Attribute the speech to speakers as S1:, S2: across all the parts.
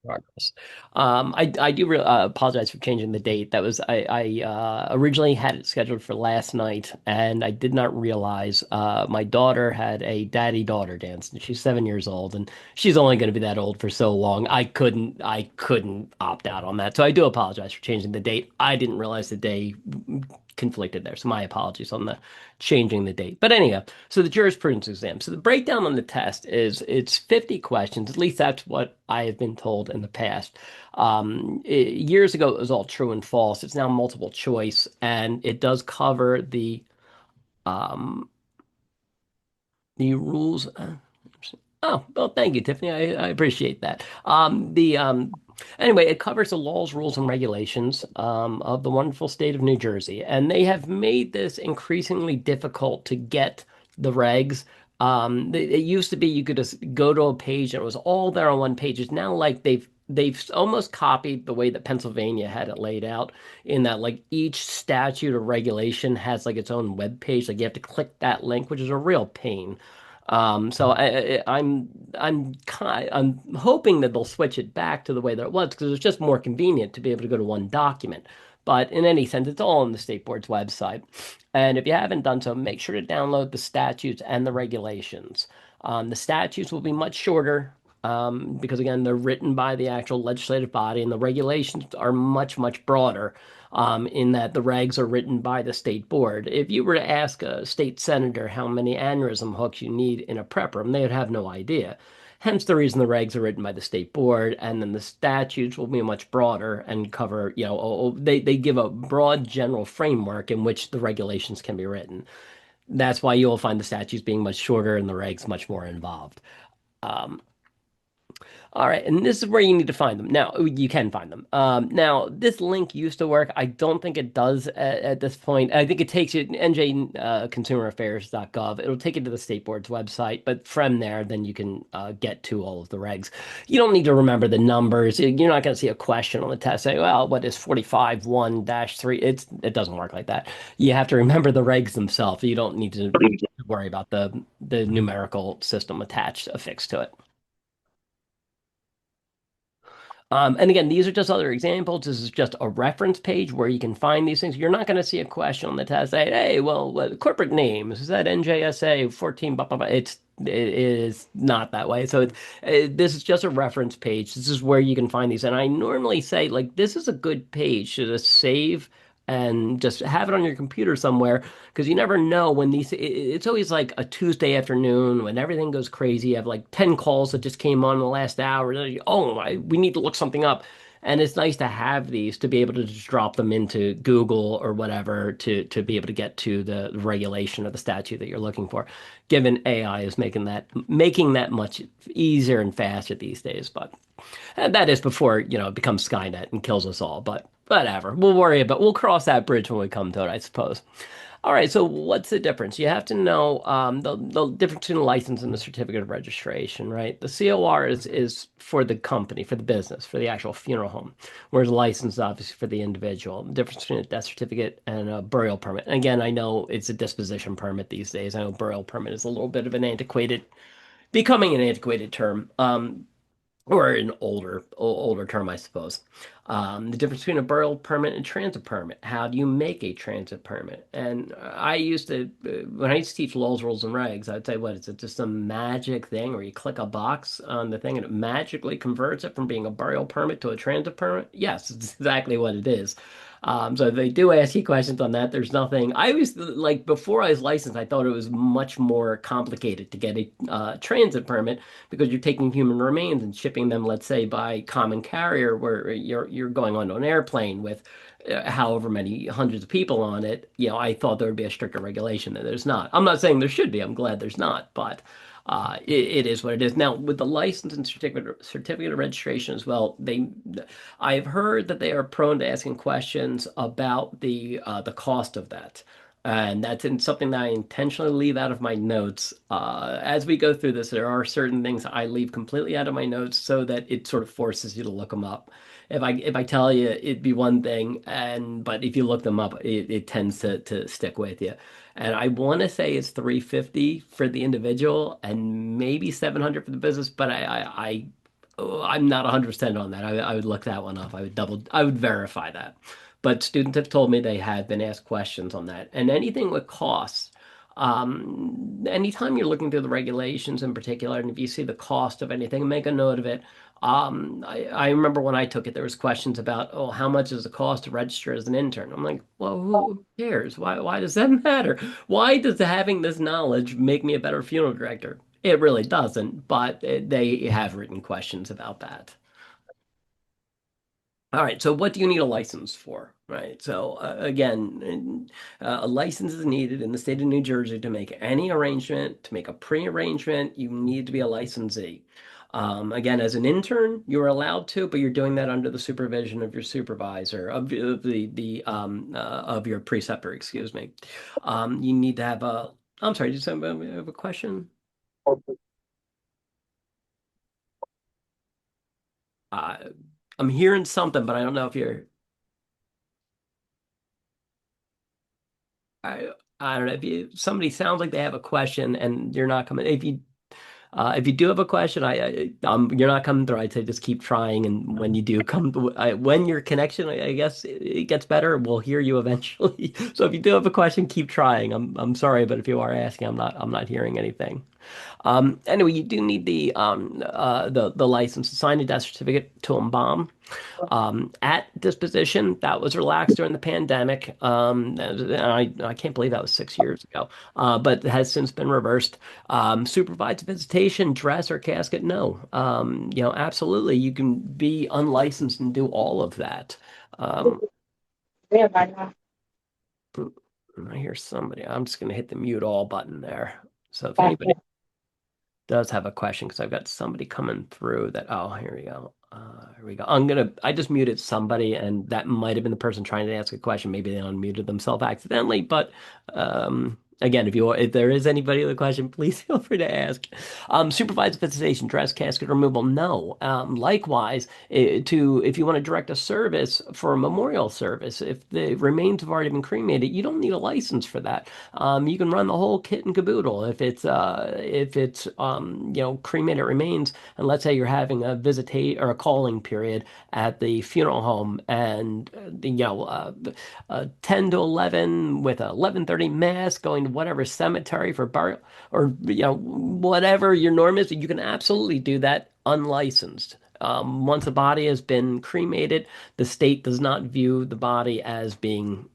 S1: Progress. I do apologize for changing the date. That was I originally had it scheduled for last night, and I did not realize my daughter had a daddy-daughter dance, and she's 7 years old, and she's only going to be that old for so long. I couldn't opt out on that, so I do apologize for changing the date. I didn't realize the day conflicted there, so my apologies on the changing the date. But anyhow, so the jurisprudence exam. So the breakdown on the test is it's 50 questions. At least that's what I have been told in the past. Years ago, it was all true and false. It's now multiple choice, and it does cover um, the rules. Oh, well, thank you, Tiffany. I appreciate that. The Anyway, it covers the laws, rules, and regulations of the wonderful state of New Jersey, and they have made this increasingly difficult to get the regs. It used to be you could just go to a page and it was all there on one page. It's now like they've almost copied the way that Pennsylvania had it laid out, in that like each statute or regulation has like its own web page. Like you have to click that link, which is a real pain. I'm hoping that they'll switch it back to the way that it was, because it's just more convenient to be able to go to one document. But in any sense, it's all on the state board's website. And if you haven't done so, make sure to download the statutes and the regulations. The statutes will be much shorter because, again, they're written by the actual legislative body, and the regulations are much, much broader in that the regs are written by the state board. If you were to ask a state senator how many aneurysm hooks you need in a prep room, they would have no idea. Hence the reason the regs are written by the state board, and then the statutes will be much broader and cover, they give a broad general framework in which the regulations can be written. That's why you'll find the statutes being much shorter and the regs much more involved. Um, all right, and this is where you need to find them. Now, you can find them. Now, this link used to work. I don't think it does at this point. I think it takes you njconsumeraffairs.gov. It'll take you to the state board's website, but from there, then you can get to all of the regs. You don't need to remember the numbers. You're not going to see a question on the test saying, well, what is 45(1-3)? It doesn't work like that. You have to remember the regs themselves. You don't need to worry about the numerical system attached affixed to it. And again, these are just other examples. This is just a reference page where you can find these things. You're not going to see a question on the test saying, hey, well, what corporate names, is that NJSA 14, blah, blah, blah. It is not that way. So this is just a reference page. This is where you can find these. And I normally say, like, this is a good page to just save and just have it on your computer somewhere, because you never know when it's always like a Tuesday afternoon when everything goes crazy. You have like 10 calls that just came on in the last hour. Oh, we need to look something up. And it's nice to have these to be able to just drop them into Google or whatever to be able to get to the regulation of the statute that you're looking for. Given AI is making that much easier and faster these days, but and that is before, it becomes Skynet and kills us all. But whatever. We'll cross that bridge when we come to it, I suppose. All right, so what's the difference? You have to know the difference between a license and the certificate of registration, right? The COR is for the company, for the business, for the actual funeral home, whereas a license is obviously for the individual. The difference between a death certificate and a burial permit. And again, I know it's a disposition permit these days. I know burial permit is a little bit of becoming an antiquated term. Or an older term, I suppose. The difference between a burial permit and transit permit. How do you make a transit permit? And I used to, when I used to teach laws, rules, and regs, I'd say, what is it? Just a magic thing where you click a box on the thing and it magically converts it from being a burial permit to a transit permit? Yes, it's exactly what it is. So they do ask you questions on that. There's nothing. I always like before I was licensed, I thought it was much more complicated to get a transit permit, because you're taking human remains and shipping them, let's say, by common carrier, where you're going onto an airplane with however many hundreds of people on it. I thought there would be a stricter regulation that there's not. I'm not saying there should be. I'm glad there's not, but it is what it is. Now, with the license and certificate of registration as well, I've heard that they are prone to asking questions about the cost of that. And something that I intentionally leave out of my notes. As we go through this, there are certain things I leave completely out of my notes so that it sort of forces you to look them up. If I tell you, it'd be one thing, but if you look them up, it tends to stick with you. And I want to say it's 350 for the individual and maybe 700 for the business, but I Oh, I'm not 100% on that. I would look that one up. I would verify that. But students have told me they have been asked questions on that. And anything with costs, anytime you're looking through the regulations in particular, and if you see the cost of anything, make a note of it. I remember when I took it, there was questions about, oh, how much is the cost to register as an intern? I'm like, well, who cares? Why does that matter? Why does having this knowledge make me a better funeral director? It really doesn't, but they have written questions about that. All right, so what do you need a license for? Right. So again, a license is needed in the state of New Jersey to make any arrangement, to make a pre-arrangement, you need to be a licensee. Again, as an intern, you're allowed to, but you're doing that under the supervision of your supervisor, of your preceptor, excuse me. You need to have a. I'm sorry, did somebody have a question? Uh, I'm hearing something, but I don't know if you're. I I don't know if you somebody sounds like they have a question and you're not coming. If you do have a question, you're not coming through. I'd say just keep trying, and when you do come, when your connection, I guess it gets better, we'll hear you eventually. So if you do have a question, keep trying. I'm sorry, but if you are asking, I'm not hearing anything. Anyway, you do need the license to sign a death certificate to embalm. At disposition, that was relaxed during the pandemic. And I can't believe that was 6 years ago, but has since been reversed. Supervised visitation, dress or casket, no. Absolutely, you can be unlicensed and do all of that. Um, I hear somebody. I'm just going to hit the mute all button there. So if anybody does have a question, because I've got somebody coming through that, oh, here we go. Here we go. I just muted somebody, and that might have been the person trying to ask a question. Maybe they unmuted themselves accidentally. But again, if there is anybody with a question, please feel free to ask. Supervised visitation, dress, casket removal, no. Likewise, if you want to direct a service for a memorial service, if the remains have already been cremated, you don't need a license for that. You can run the whole kit and caboodle if it's cremated remains, and let's say you're having a visitate or a calling period at the funeral home, and 10 to 11 with a 11:30 mass, going to whatever cemetery for burial, or whatever your norm is, you can absolutely do that unlicensed. Once a body has been cremated, the state does not view the body as being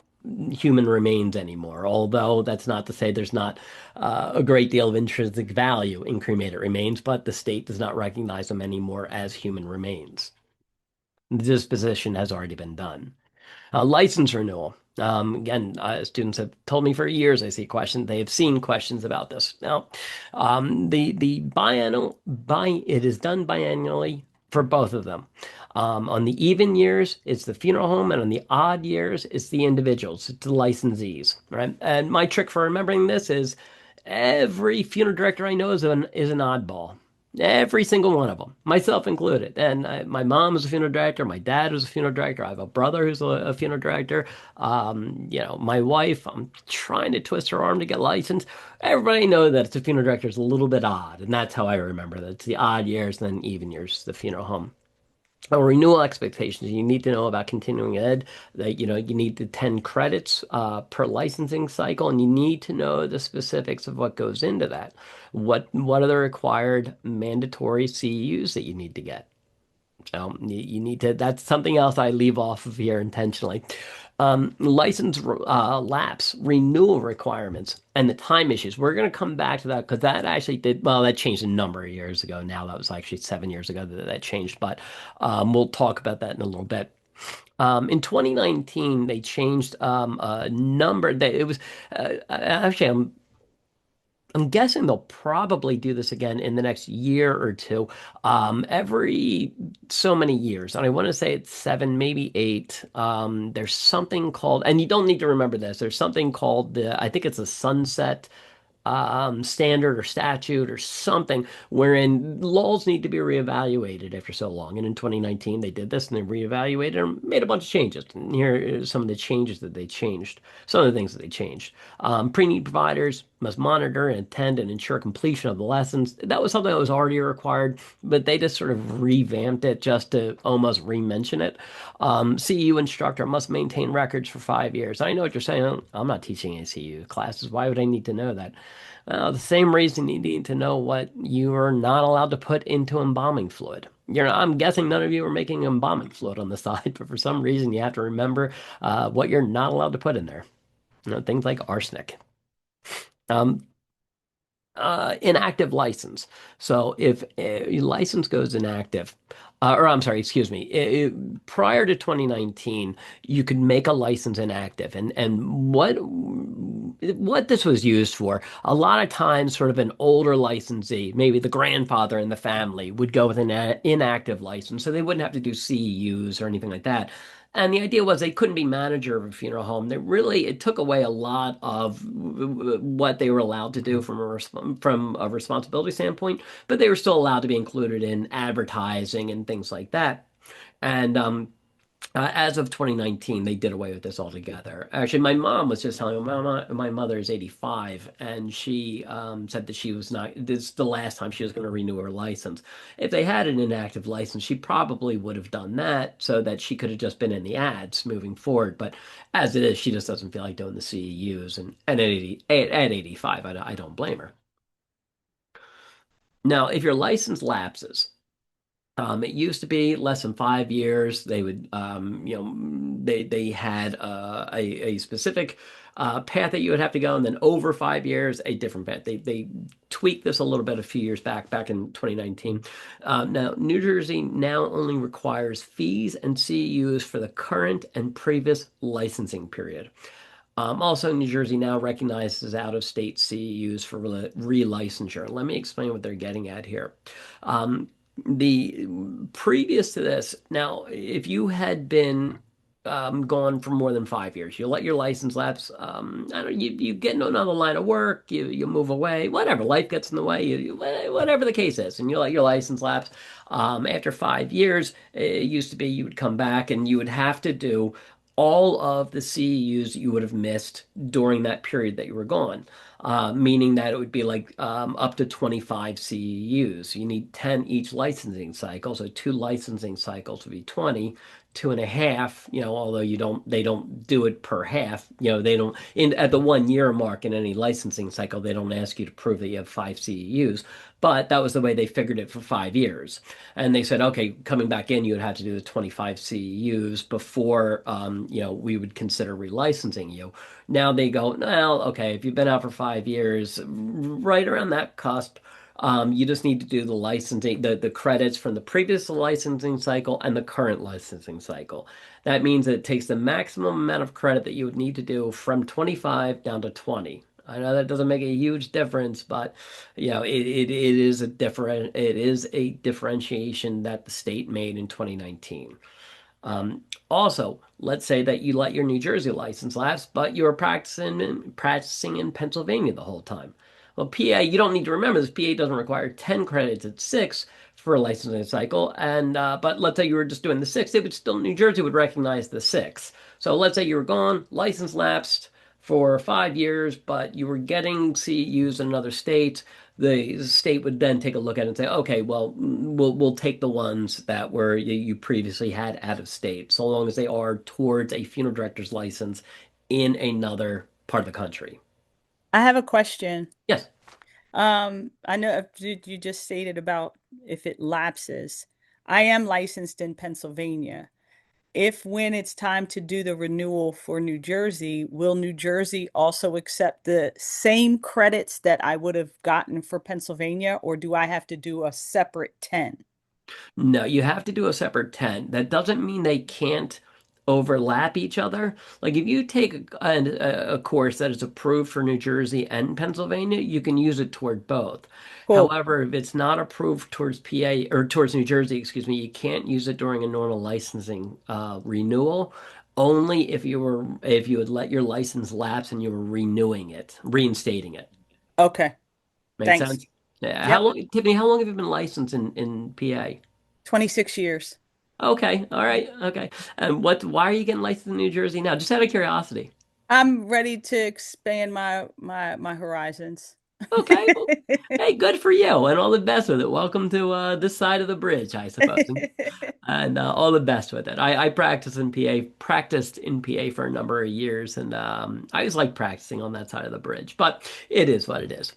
S1: human remains anymore. Although that's not to say there's not a great deal of intrinsic value in cremated remains, but the state does not recognize them anymore as human remains. The disposition has already been done. License renewal. Again, students have told me for years I see questions. They have seen questions about this. Now, the biennial it is done biannually for both of them. On the even years, it's the funeral home, and on the odd years, it's the individuals, it's the licensees, right? And my trick for remembering this is every funeral director I know is an oddball. Every single one of them, myself included. And my mom was a funeral director. My dad was a funeral director. I have a brother who's a funeral director. My wife, I'm trying to twist her arm to get licensed. Everybody knows that it's a funeral director is a little bit odd. And that's how I remember that. It's the odd years and then even years, the funeral home. Renewal expectations. You need to know about continuing ed, that you need the 10 credits per licensing cycle, and you need to know the specifics of what goes into that. What are the required mandatory CEUs that you need to get? So you need to, that's something else I leave off of here intentionally. License lapse, renewal requirements, and the time issues. We're going to come back to that because that actually that changed a number of years ago. Now that was actually 7 years ago that changed, but we'll talk about that in a little bit. In 2019, they changed a number that it was actually I'm guessing they'll probably do this again in the next year or two. Every so many years, and I want to say it's 7, maybe 8. There's something called, and you don't need to remember this. There's something called I think it's a sunset standard or statute or something, wherein laws need to be reevaluated after so long. And in 2019, they did this and they reevaluated and made a bunch of changes. And here are some of the changes that they changed, some of the things that they changed. Pre-need providers, must monitor and attend and ensure completion of the lessons. That was something that was already required, but they just sort of revamped it just to almost re-mention it. CEU instructor must maintain records for 5 years. I know what you're saying. I'm not teaching any CEU classes. Why would I need to know that? The same reason you need to know what you are not allowed to put into embalming fluid. I'm guessing none of you are making embalming fluid on the side, but for some reason you have to remember what you're not allowed to put in there. Things like arsenic. Um, Inactive license. So if a license goes inactive, or I'm sorry, excuse me, prior to 2019, you could make a license inactive, and what this was used for, a lot of times, sort of an older licensee, maybe the grandfather in the family, would go with an inactive license, so they wouldn't have to do CEUs or anything like that. And the idea was they couldn't be manager of a funeral home. It took away a lot of what they were allowed to do from a responsibility standpoint, but they were still allowed to be included in advertising and things like that. And as of 2019, they did away with this altogether. Actually, my mom was just telling me, my mother is 85, and she said that she was not, this is the last time she was going to renew her license. If they had an inactive license, she probably would have done that so that she could have just been in the ads moving forward. But as it is, she just doesn't feel like doing the CEUs. And at 85, I don't blame her. Now, if your license lapses, it used to be less than 5 years. They would, they had a specific path that you would have to go, and then over 5 years, a different path. They tweaked this a little bit a few years back in 2019. Now, New Jersey now only requires fees and CEUs for the current and previous licensing period. Also, New Jersey now recognizes out-of-state CEUs for relicensure. Let me explain what they're getting at here. Um, the previous to this, now, if you had been gone for more than 5 years, you let your license lapse. I don't, you get into another line of work, you move away, whatever, life gets in the way, whatever the case is, and you let your license lapse. After 5 years, it used to be you would come back and you would have to do all of the CEUs you would have missed during that period that you were gone, meaning that it would be like up to 25 CEUs. You need 10 each licensing cycle, so two licensing cycles would be 20, 2.5, although they don't do it per half, they don't, at the 1 year mark in any licensing cycle, they don't ask you to prove that you have five CEUs, but that was the way they figured it for 5 years. And they said, okay, coming back in, you would have to do the 25 CEUs before, we would consider relicensing you. Now they go, well, okay, if you've been out for 5 years, right around that cusp, you just need to do the licensing, the credits from the previous licensing cycle and the current licensing cycle. That means that it takes the maximum amount of credit that you would need to do from 25 down to 20. I know that doesn't make a huge difference, but it is a differentiation that the state made in 2019. Also, let's say that you let your New Jersey license lapse, but you were practicing in Pennsylvania the whole time. Well, PA, you don't need to remember this. PA doesn't require 10 credits, it's six for a licensing cycle. And but let's say you were just doing the six, New Jersey would recognize the six. So let's say you were gone, license lapsed for 5 years, but you were getting CEUs in another state. The state would then take a look at it and say, okay, well, we'll take the ones that were you previously had out of state, so long as they are towards a funeral director's license in another part of the country.
S2: I have a question.
S1: Yes.
S2: I know you just stated about if it lapses. I am licensed in Pennsylvania. If when it's time to do the renewal for New Jersey, will New Jersey also accept the same credits that I would have gotten for Pennsylvania, or do I have to do a separate 10?
S1: No, you have to do a separate 10. That doesn't mean they can't overlap each other. Like if you take a course that is approved for New Jersey and Pennsylvania, you can use it toward both.
S2: Cool.
S1: However, if it's not approved towards PA or towards New Jersey, excuse me, you can't use it during a normal licensing renewal. Only if you had let your license lapse and you were renewing it, reinstating it.
S2: Okay.
S1: Make
S2: Thanks.
S1: sense? Yeah.
S2: Yep.
S1: Tiffany, how long have you been licensed in PA?
S2: 26 years.
S1: Okay, all right, okay. And why are you getting licensed in New Jersey now? Just out of curiosity.
S2: I'm ready to expand my horizons.
S1: Okay, well, hey, good for you, and all the best with it. Welcome to this side of the bridge, I suppose, and all the best with it. I practiced in PA for a number of years, and I always like practicing on that side of the bridge. But it is what it is.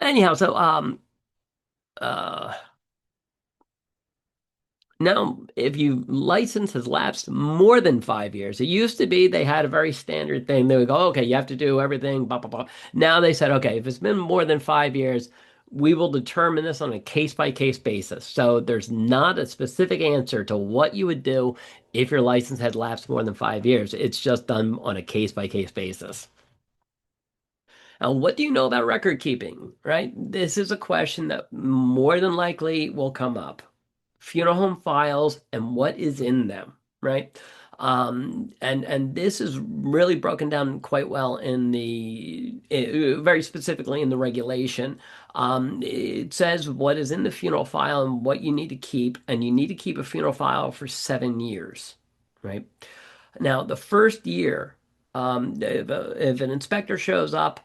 S1: Anyhow, so uh, now, if you license has lapsed more than 5 years, it used to be they had a very standard thing. They would go, okay, you have to do everything, blah, blah, blah. Now they said, okay, if it's been more than 5 years, we will determine this on a case by case basis. So there's not a specific answer to what you would do if your license had lapsed more than 5 years. It's just done on a case by case basis. Now, what do you know about record keeping, right? This is a question that more than likely will come up. Funeral home files and what is in them, right? And this is really broken down quite well in very specifically in the regulation. It says what is in the funeral file and what you need to keep, and you need to keep a funeral file for 7 years, right? Now, the first year, if an inspector shows up,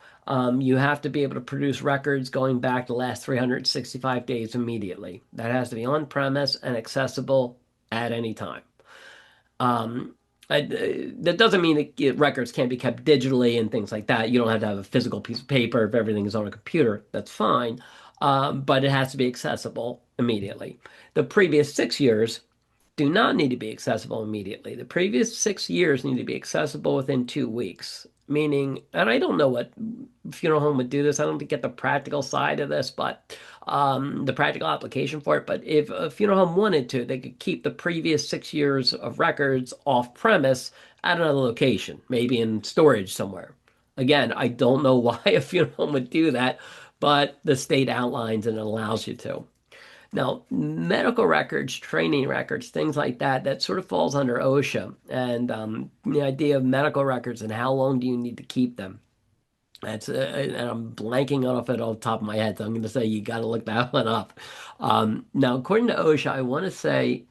S1: you have to be able to produce records going back the last 365 days immediately. That has to be on premise and accessible at any time. Um, that doesn't mean that records can't be kept digitally and things like that. You don't have to have a physical piece of paper if everything is on a computer. That's fine. But it has to be accessible immediately. The previous 6 years do not need to be accessible immediately. The previous 6 years need to be accessible within 2 weeks. Meaning, and I don't know what funeral home would do this. I don't get the practical side of this, but the practical application for it. But if a funeral home wanted to, they could keep the previous 6 years of records off premise at another location, maybe in storage somewhere. Again, I don't know why a funeral home would do that, but the state outlines and allows you to. Now, medical records, training records, things like that, that sort of falls under OSHA. And the idea of medical records and how long do you need to keep them? And I'm blanking off it off the top of my head, so I'm going to say you got to look that one up. Now, according to OSHA, I want to say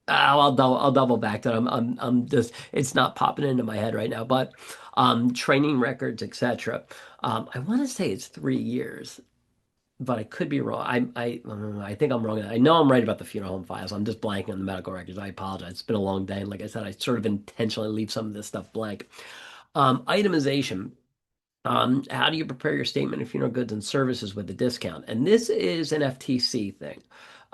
S1: I'll double back that I'm just it's not popping into my head right now, but training records, etc. I want to say it's 3 years, but I could be wrong. I think I'm wrong. I know I'm right about the funeral home files. I'm just blanking on the medical records. I apologize. It's been a long day, and like I said, I sort of intentionally leave some of this stuff blank. Itemization. How do you prepare your statement of funeral goods and services with a discount? And this is an FTC thing.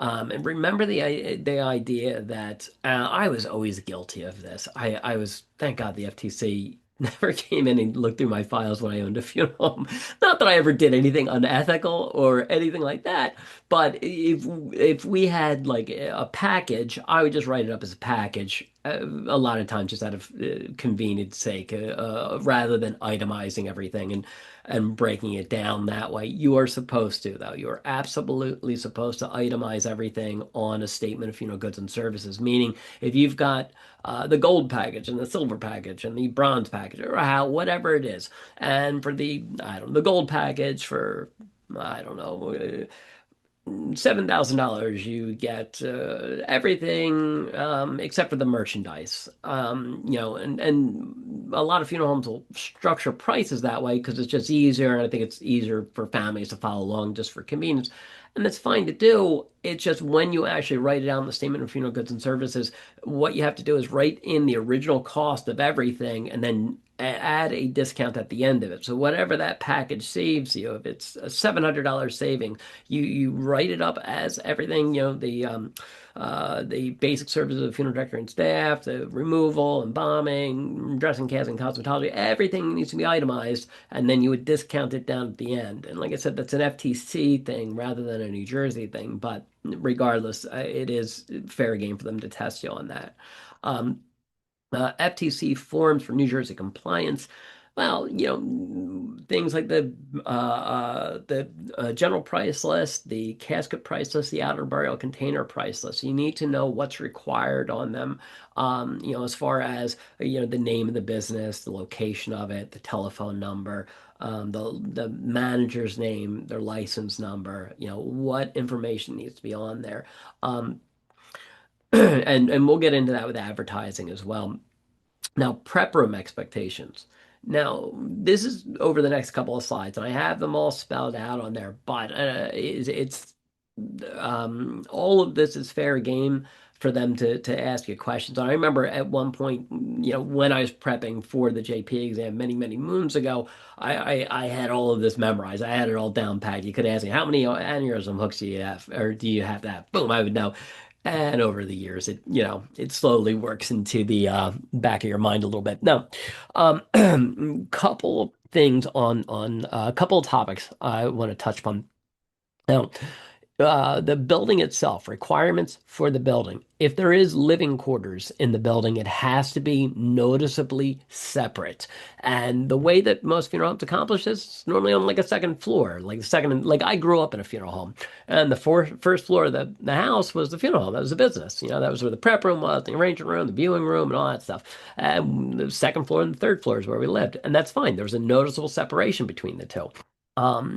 S1: And remember the idea that I was always guilty of this. I was, thank God the FTC never came in and looked through my files when I owned a funeral home. Not that I ever did anything unethical or anything like that, but if we had like a package, I would just write it up as a package. A lot of times, just out of convenience sake, rather than itemizing everything and breaking it down that way. You are supposed to, though. You are absolutely supposed to itemize everything on a statement of funeral goods and services. Meaning, if you've got the gold package and the silver package and the bronze package or whatever it is, and for the I don't know, the gold package for I don't know. $7,000, you get everything except for the merchandise. And a lot of funeral homes will structure prices that way because it's just easier, and I think it's easier for families to follow along just for convenience. And that's fine to do. It's just when you actually write it down in the statement of funeral goods and services, what you have to do is write in the original cost of everything and then add a discount at the end of it. So whatever that package saves you, if it's a $700 saving, you write it up as everything, the basic services of funeral director and staff, the removal, embalming, dressing, casting, cosmetology, everything needs to be itemized, and then you would discount it down at the end. And like I said, that's an FTC thing rather than a New Jersey thing, but regardless, it is fair game for them to test you on that. Um, FTC forms for New Jersey compliance. Well, things like the general price list, the casket price list, the outer burial container price list. You need to know what's required on them. As far as the name of the business, the location of it, the telephone number, the manager's name, their license number. What information needs to be on there. Um, and we'll get into that with advertising as well. Now, prep room expectations. Now, this is over the next couple of slides, and I have them all spelled out on there, but it's all of this is fair game for them to ask you questions. I remember at one point, when I was prepping for the JP exam many, many moons ago, I had all of this memorized. I had it all down packed. You could ask me, how many aneurysm hooks do you have, or do you have that? Boom, I would know. And over the years, it slowly works into the back of your mind a little bit. Now, couple of things on a couple of topics I want to touch upon. Now, the building itself, requirements for the building. If there is living quarters in the building, it has to be noticeably separate. And the way that most funeral homes accomplish this is normally on like a second floor, like the second, like I grew up in a funeral home, and the first floor of the house was the funeral home. That was the business. That was where the prep room was, the arrangement room, the viewing room, and all that stuff. And the second floor and the third floor is where we lived, and that's fine. There was a noticeable separation between the two.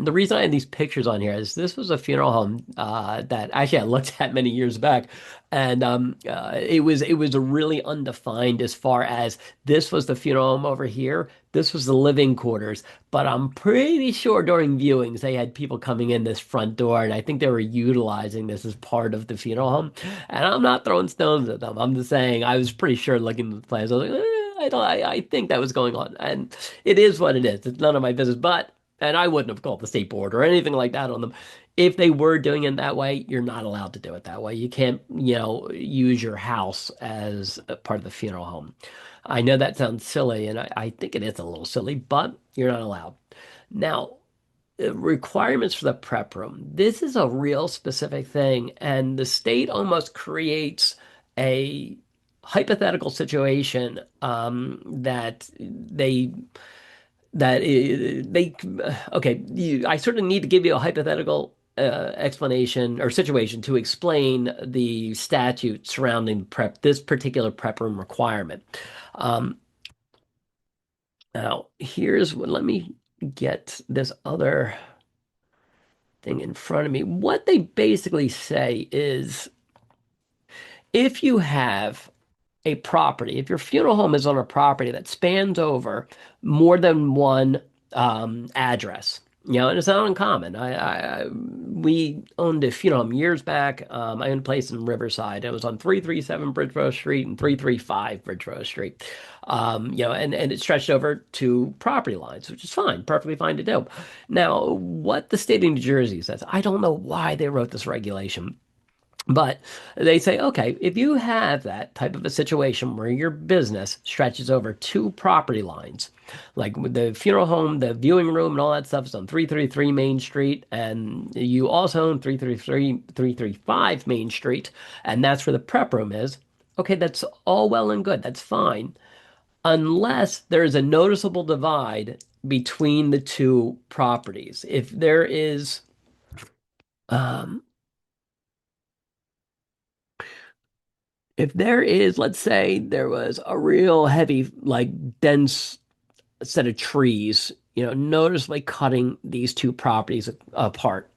S1: The reason I had these pictures on here is this was a funeral home that actually I looked at many years back, and it was a really undefined as far as this was the funeral home over here, this was the living quarters, but I'm pretty sure during viewings they had people coming in this front door, and I think they were utilizing this as part of the funeral home. And I'm not throwing stones at them. I'm just saying I was pretty sure looking at the plans. I was like, I don't, I think that was going on, and it is what it is. It's none of my business, but. And I wouldn't have called the state board or anything like that on them. If they were doing it that way, you're not allowed to do it that way. You can't, use your house as a part of the funeral home. I know that sounds silly, and I think it is a little silly, but you're not allowed. Now, requirements for the prep room. This is a real specific thing, and the state almost creates a hypothetical situation they okay, I sort of need to give you a hypothetical explanation or situation to explain the statute surrounding this particular prep room requirement. Um, Now, here's what, let me get this other thing in front of me. What they basically say is if you have a property, if your funeral home is on a property that spans over more than one address, and it's not uncommon. We owned a funeral home years back. I owned a place in Riverside. It was on 337 Bridgewater Street and 335 Bridgewater Street. And it stretched over two property lines, which is fine, perfectly fine to do. Now, what the state of New Jersey says, I don't know why they wrote this regulation. But they say, okay, if you have that type of a situation where your business stretches over two property lines, like with the funeral home, the viewing room, and all that stuff is on 333 Main Street, and you also own 333, 335 Main Street, and that's where the prep room is, okay, that's all well and good. That's fine. Unless there is a noticeable divide between the two properties. Um, if there is, let's say there was a real heavy, like dense set of trees, noticeably cutting these two properties apart,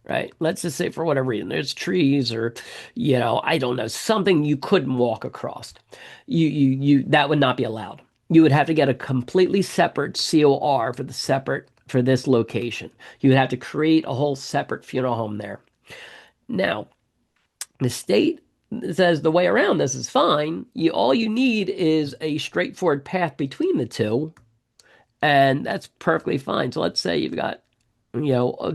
S1: right? Let's just say for whatever reason, there's trees or, I don't know, something you couldn't walk across. That would not be allowed. You would have to get a completely separate COR for this location. You would have to create a whole separate funeral home there. Now, the state says the way around this is fine. All you need is a straightforward path between the two, and that's perfectly fine. So let's say you've got,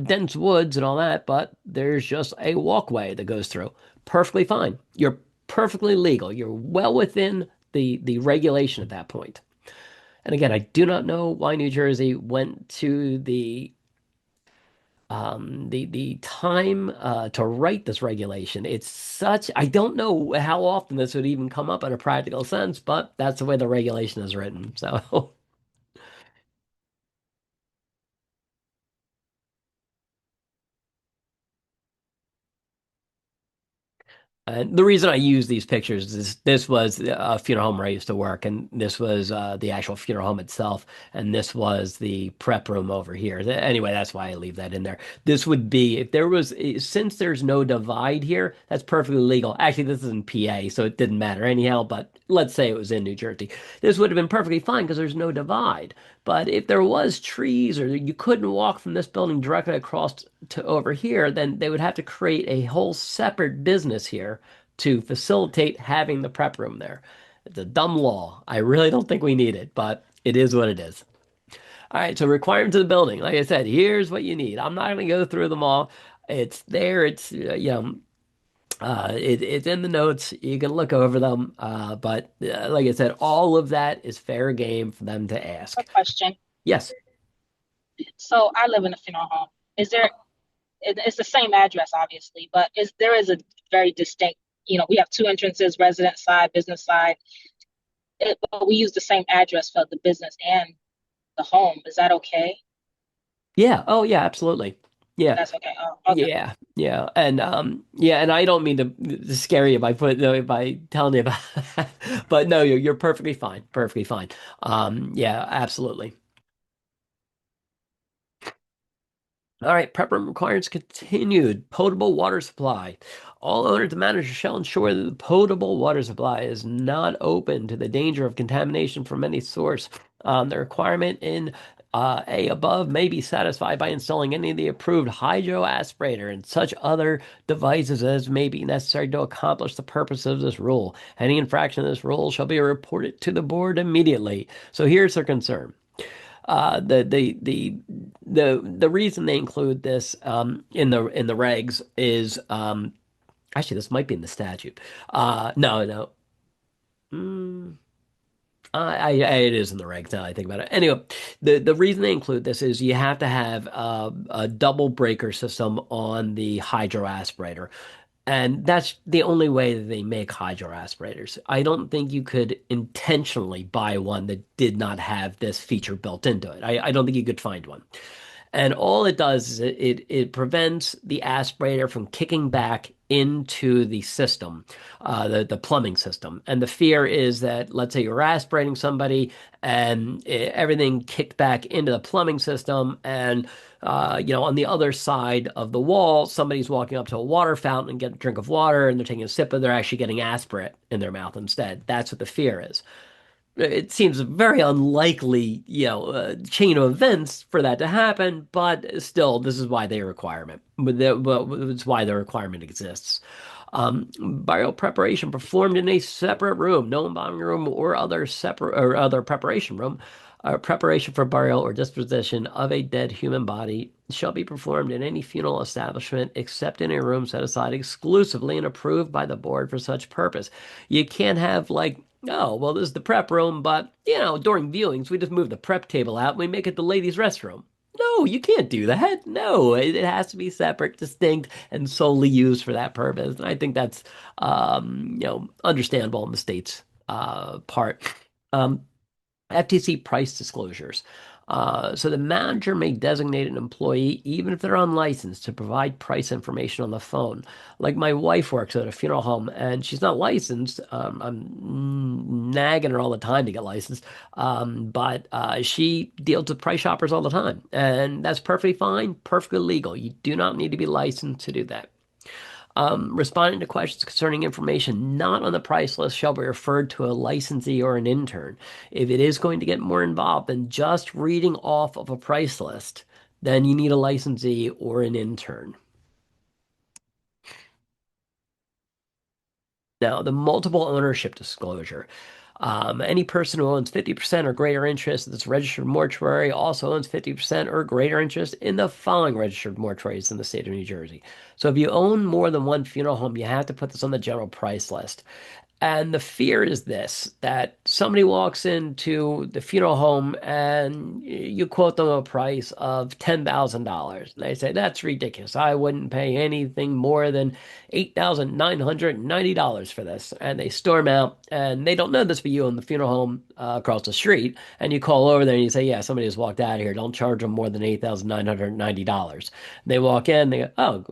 S1: dense woods and all that, but there's just a walkway that goes through. Perfectly fine. You're perfectly legal. You're well within the regulation at that point. And again, I do not know why New Jersey went to the time to write this regulation. I don't know how often this would even come up in a practical sense, but that's the way the regulation is written. So And the reason I use these pictures is this was a funeral home where I used to work, and this was the actual funeral home itself, and this was the prep room over here. Anyway, that's why I leave that in there. This would be if there was, since there's no divide here, that's perfectly legal. Actually, this is in PA, so it didn't matter anyhow, but let's say it was in New Jersey. This would have been perfectly fine because there's no divide. But if there was trees or you couldn't walk from this building directly across to over here, then they would have to create a whole separate business here to facilitate having the prep room there. It's a dumb law. I really don't think we need it, but it is what it is. All right, so requirements of the building. Like I said, here's what you need. I'm not going to go through them all. It's there. It's it's in the notes. You can look over them. But like I said, all of that is fair game for them to
S3: A
S1: ask.
S3: question.
S1: Yes.
S3: So I live in a funeral home. Is there, it's the same address, obviously, but there is a very distinct, we have two entrances, resident side, business side, but we use the same address for the business and the home. Is that okay?
S1: Yeah. Oh, yeah. Absolutely. Yeah.
S3: That's okay. Oh, okay.
S1: Yeah, yeah, and I don't mean to scare you by by telling you about that, but no, you're perfectly fine, perfectly fine. Yeah, absolutely. All right, prep room requires continued potable water supply. All owners and managers shall ensure that the potable water supply is not open to the danger of contamination from any source. The requirement in A above may be satisfied by installing any of the approved hydro aspirator and such other devices as may be necessary to accomplish the purpose of this rule. Any infraction of this rule shall be reported to the board immediately. So here's their concern. The reason they include this in the regs is actually this might be in the statute. No, no. Mm, it is in the regs now I think about it. Anyway, the reason they include this is you have to have a double breaker system on the hydro aspirator. And that's the only way that they make hydro aspirators. I don't think you could intentionally buy one that did not have this feature built into it. I don't think you could find one. And all it does is it prevents the aspirator from kicking back into the system, the plumbing system. And the fear is that, let's say you're aspirating somebody and everything kicked back into the plumbing system, and on the other side of the wall, somebody's walking up to a water fountain and getting a drink of water, and they're taking a sip, and they're actually getting aspirate in their mouth instead. That's what the fear is. It seems a very unlikely, chain of events for that to happen, but still, this is why they requirement. It's why the requirement exists. Burial preparation performed in a separate room, no embalming room or other preparation room. Preparation for burial or disposition of a dead human body shall be performed in any funeral establishment except in a room set aside exclusively and approved by the board for such purpose. You can't have like, oh, well, this is the prep room, but during viewings we just move the prep table out and we make it the ladies' restroom. No, you can't do that. No, it has to be separate, distinct, and solely used for that purpose. And I think that's, understandable on the state's part. Um, FTC price disclosures. So the manager may designate an employee, even if they're unlicensed, to provide price information on the phone. Like my wife works at a funeral home and she's not licensed. I'm nagging her all the time to get licensed. But she deals with price shoppers all the time. And that's perfectly fine, perfectly legal. You do not need to be licensed to do that. Responding to questions concerning information not on the price list shall be referred to a licensee or an intern. If it is going to get more involved than just reading off of a price list, then you need a licensee or an intern. Now, the multiple ownership disclosure. Any person who owns 50% or greater interest in this registered mortuary also owns 50% or greater interest in the following registered mortuaries in the state of New Jersey. So if you own more than one funeral home, you have to put this on the general price list. And the fear is this, that somebody walks into the funeral home and you quote them a price of $10,000. They say, that's ridiculous. I wouldn't pay anything more than $8,990 for this. And they storm out And they don't know this, but you own the funeral home across the street, and you call over there and you say, "Yeah, somebody just walked out of here. Don't charge them more than $8,990." They walk in, they go, "Oh,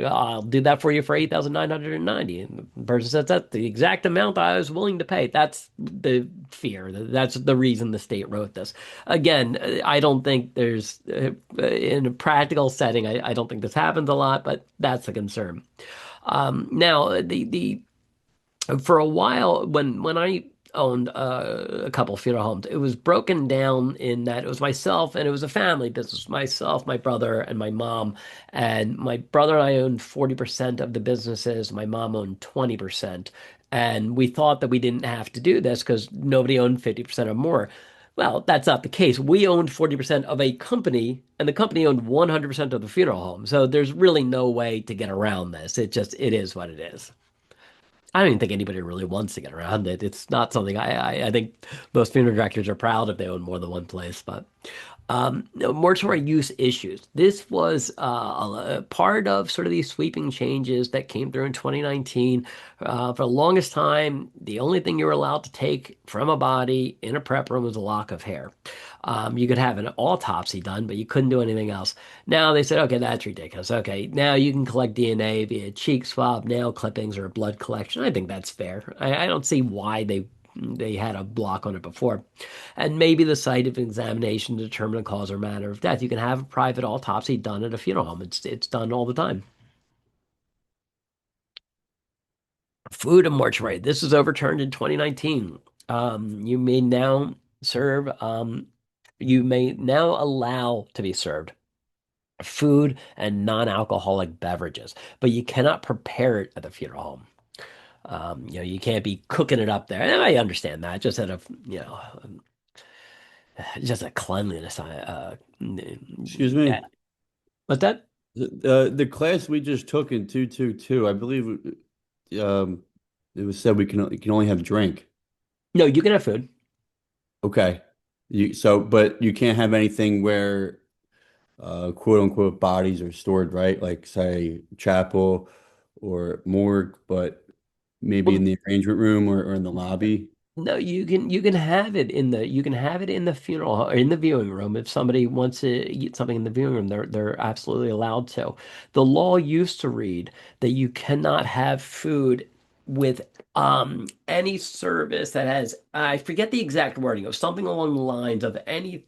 S1: I'll do that for you for 8,990." And the person says, "That's the exact amount I was willing to pay." That's the fear. That's the reason the state wrote this. Again, I don't think there's in a practical setting. I don't think this happens a lot, but that's a concern. Now, the for a while when I owned a couple funeral homes, it was broken down in that it was myself and it was a family business. Myself, my brother, and my mom. And my brother and I owned 40% of the businesses. My mom owned 20%. And we thought that we didn't have to do this because nobody owned 50% or more. Well, that's not the case. We owned 40% of a company, and the company owned 100% of the funeral home. So there's really no way to get around this. It is what it is. I don't even think anybody really wants to get around it. It's not something I think most funeral directors are proud if they own more than one place. But no, mortuary use issues. This was a part of sort of these sweeping changes that came through in 2019. For the longest time, the only thing you were allowed to take from a body in a prep room was a lock of hair. You could have an autopsy done, but you couldn't do anything else. Now they said, okay, that's ridiculous. Okay, now you can collect DNA via cheek swab, nail clippings, or blood collection. I think that's fair. I don't see why they had a block on it before. And maybe the site of examination to determine a cause or manner of death. You can have a private autopsy done at a funeral home. It's done all the time. Food and mortuary. This was overturned in 2019. You may now serve. You may now allow to be served food and non-alcoholic beverages, but you cannot prepare it at the funeral home. You can't be cooking it up there. And I understand that, just out of, just a cleanliness.
S4: Excuse
S1: Yeah.
S4: me.
S1: What's that?
S4: The class we just took in 222, I believe um it was said you can only have drink.
S1: No, you can have food.
S4: Okay. But you can't have anything where quote unquote bodies are stored, right? Like say chapel or morgue, but maybe in
S1: Well,
S4: the arrangement room or in the lobby.
S1: no, you can have it in the funeral or in the viewing room if somebody wants to eat something in the viewing room. They're absolutely allowed to. The law used to read that you cannot have food with any service that has I forget the exact wording. It was something along the lines of any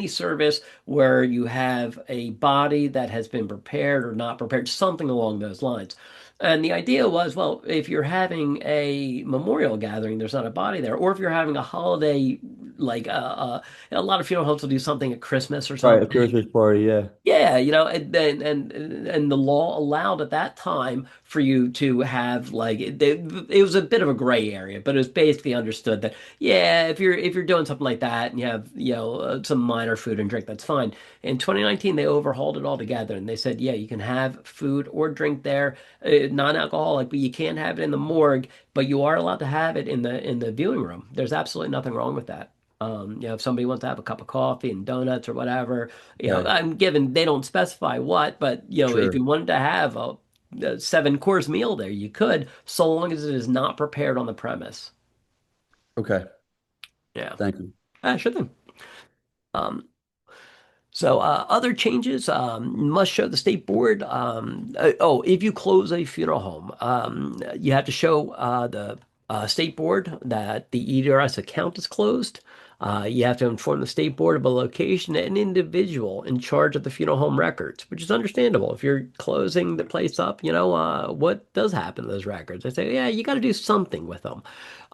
S1: service where you have a body that has been prepared or not prepared, something along those lines. And the idea was, well, if you're having a memorial gathering, there's not a body there, or if you're having a holiday, like a lot of funeral homes will do something at Christmas or
S4: Right, a
S1: something.
S4: Christmas party, yeah.
S1: Yeah, and the law allowed at that time for you to have like it was a bit of a gray area, but it was basically understood that yeah, if you're doing something like that and you have some minor food and drink, that's fine. In 2019, they overhauled it altogether and they said yeah, you can have food or drink there, non-alcoholic, but you can't have it in the morgue, but you are allowed to have it in the viewing room. There's absolutely nothing wrong with that. If somebody wants to have a cup of coffee and donuts or whatever,
S4: Okay,
S1: I'm given they don't specify what, but if
S4: sure.
S1: you wanted to have a seven-course meal there, you could, so long as it is not prepared on the premise.
S4: Okay,
S1: Yeah,
S4: thank you.
S1: sure thing. Um, So other changes must show the state board. If you close a funeral home, you have to show the state board that the EDRS account is closed. You have to inform the state board of a location and individual in charge of the funeral home records, which is understandable. If you're closing the place up, what does happen to those records? They say, yeah, you got to do something with them.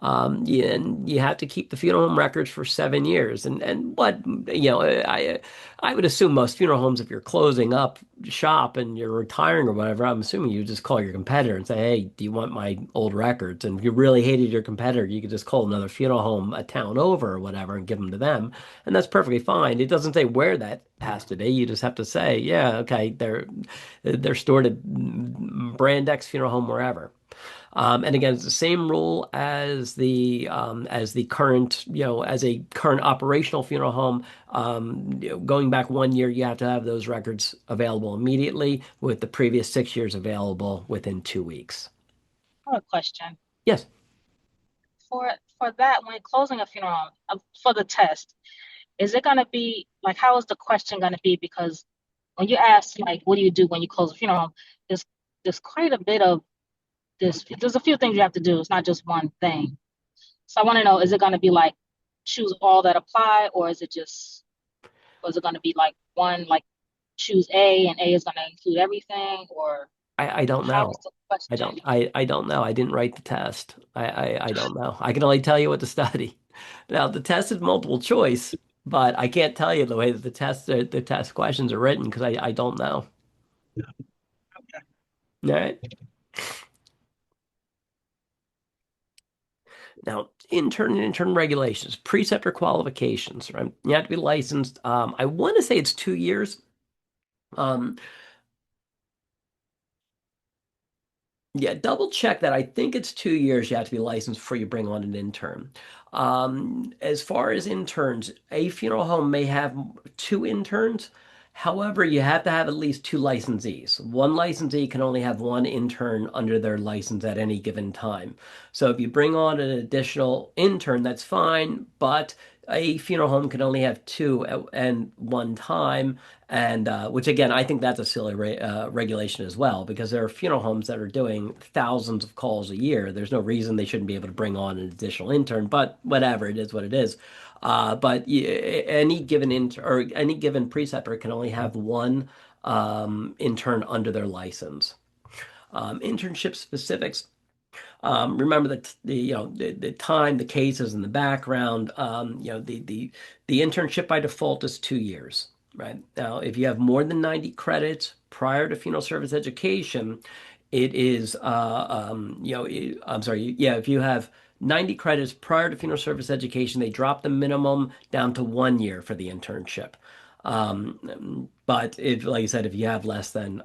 S1: And you have to keep the funeral home records for 7 years. And what, I would assume most funeral homes, if you're closing up shop and you're retiring or whatever, I'm assuming you just call your competitor and say, hey, do you want my old records? And if you really hated your competitor, you could just call another funeral home a town over or whatever and give them to them. And that's perfectly fine. It doesn't say where that has to be. You just have to say, yeah, okay, they're stored at Brand X Funeral Home wherever. And again, it's the same rule as the current, as a current operational funeral home. Going back 1 year, you have to have those records available immediately, with the previous 6 years available within 2 weeks.
S3: I have a question.
S1: Yes.
S3: for that when closing a funeral home for the test, is it going to be like how is the question going to be? Because when you ask like what do you do when you close a funeral home, there's there's quite a bit of this. There's a few things you have to do. It's not just one thing. So I want to know, is it going to be like choose all that apply, or is it just, or is it going to be like one, like choose A and A is going to include everything, or
S1: I don't
S3: how is
S1: know.
S3: the question?
S1: I don't know. I didn't write the test. I don't know. I can only tell you what to study. Now the test is multiple choice, but I can't tell you the way that the test questions are written because I don't know. All right. Now, intern regulations, preceptor qualifications, right? You have to be licensed. I want to say it's 2 years. Um, Yeah, double check that. I think it's 2 years you have to be licensed before you bring on an intern. As far as interns, a funeral home may have two interns. However, you have to have at least two licensees. One licensee can only have one intern under their license at any given time. So if you bring on an additional intern, that's fine, but a funeral home can only have two at one time. And which again, I think that's a silly regulation as well, because there are funeral homes that are doing thousands of calls a year. There's no reason they shouldn't be able to bring on an additional intern, but whatever, it is what it is. But any given intern or any given preceptor can only have one intern under their license. Internship specifics. Remember that the time, the cases, and the background. The internship by default is 2 years, right? Now, if you have more than 90 credits prior to funeral service education, it is I'm sorry, yeah, if you have 90 credits prior to funeral service education, they drop the minimum down to 1 year for the internship. But if, like I said, if you have less than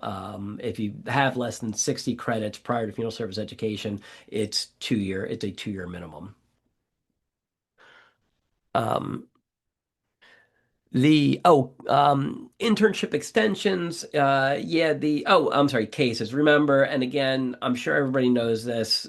S1: 60 credits prior to funeral service education, it's a 2 year minimum. Um, Internship extensions, yeah, I'm sorry, cases. Remember, and again, I'm sure everybody knows this.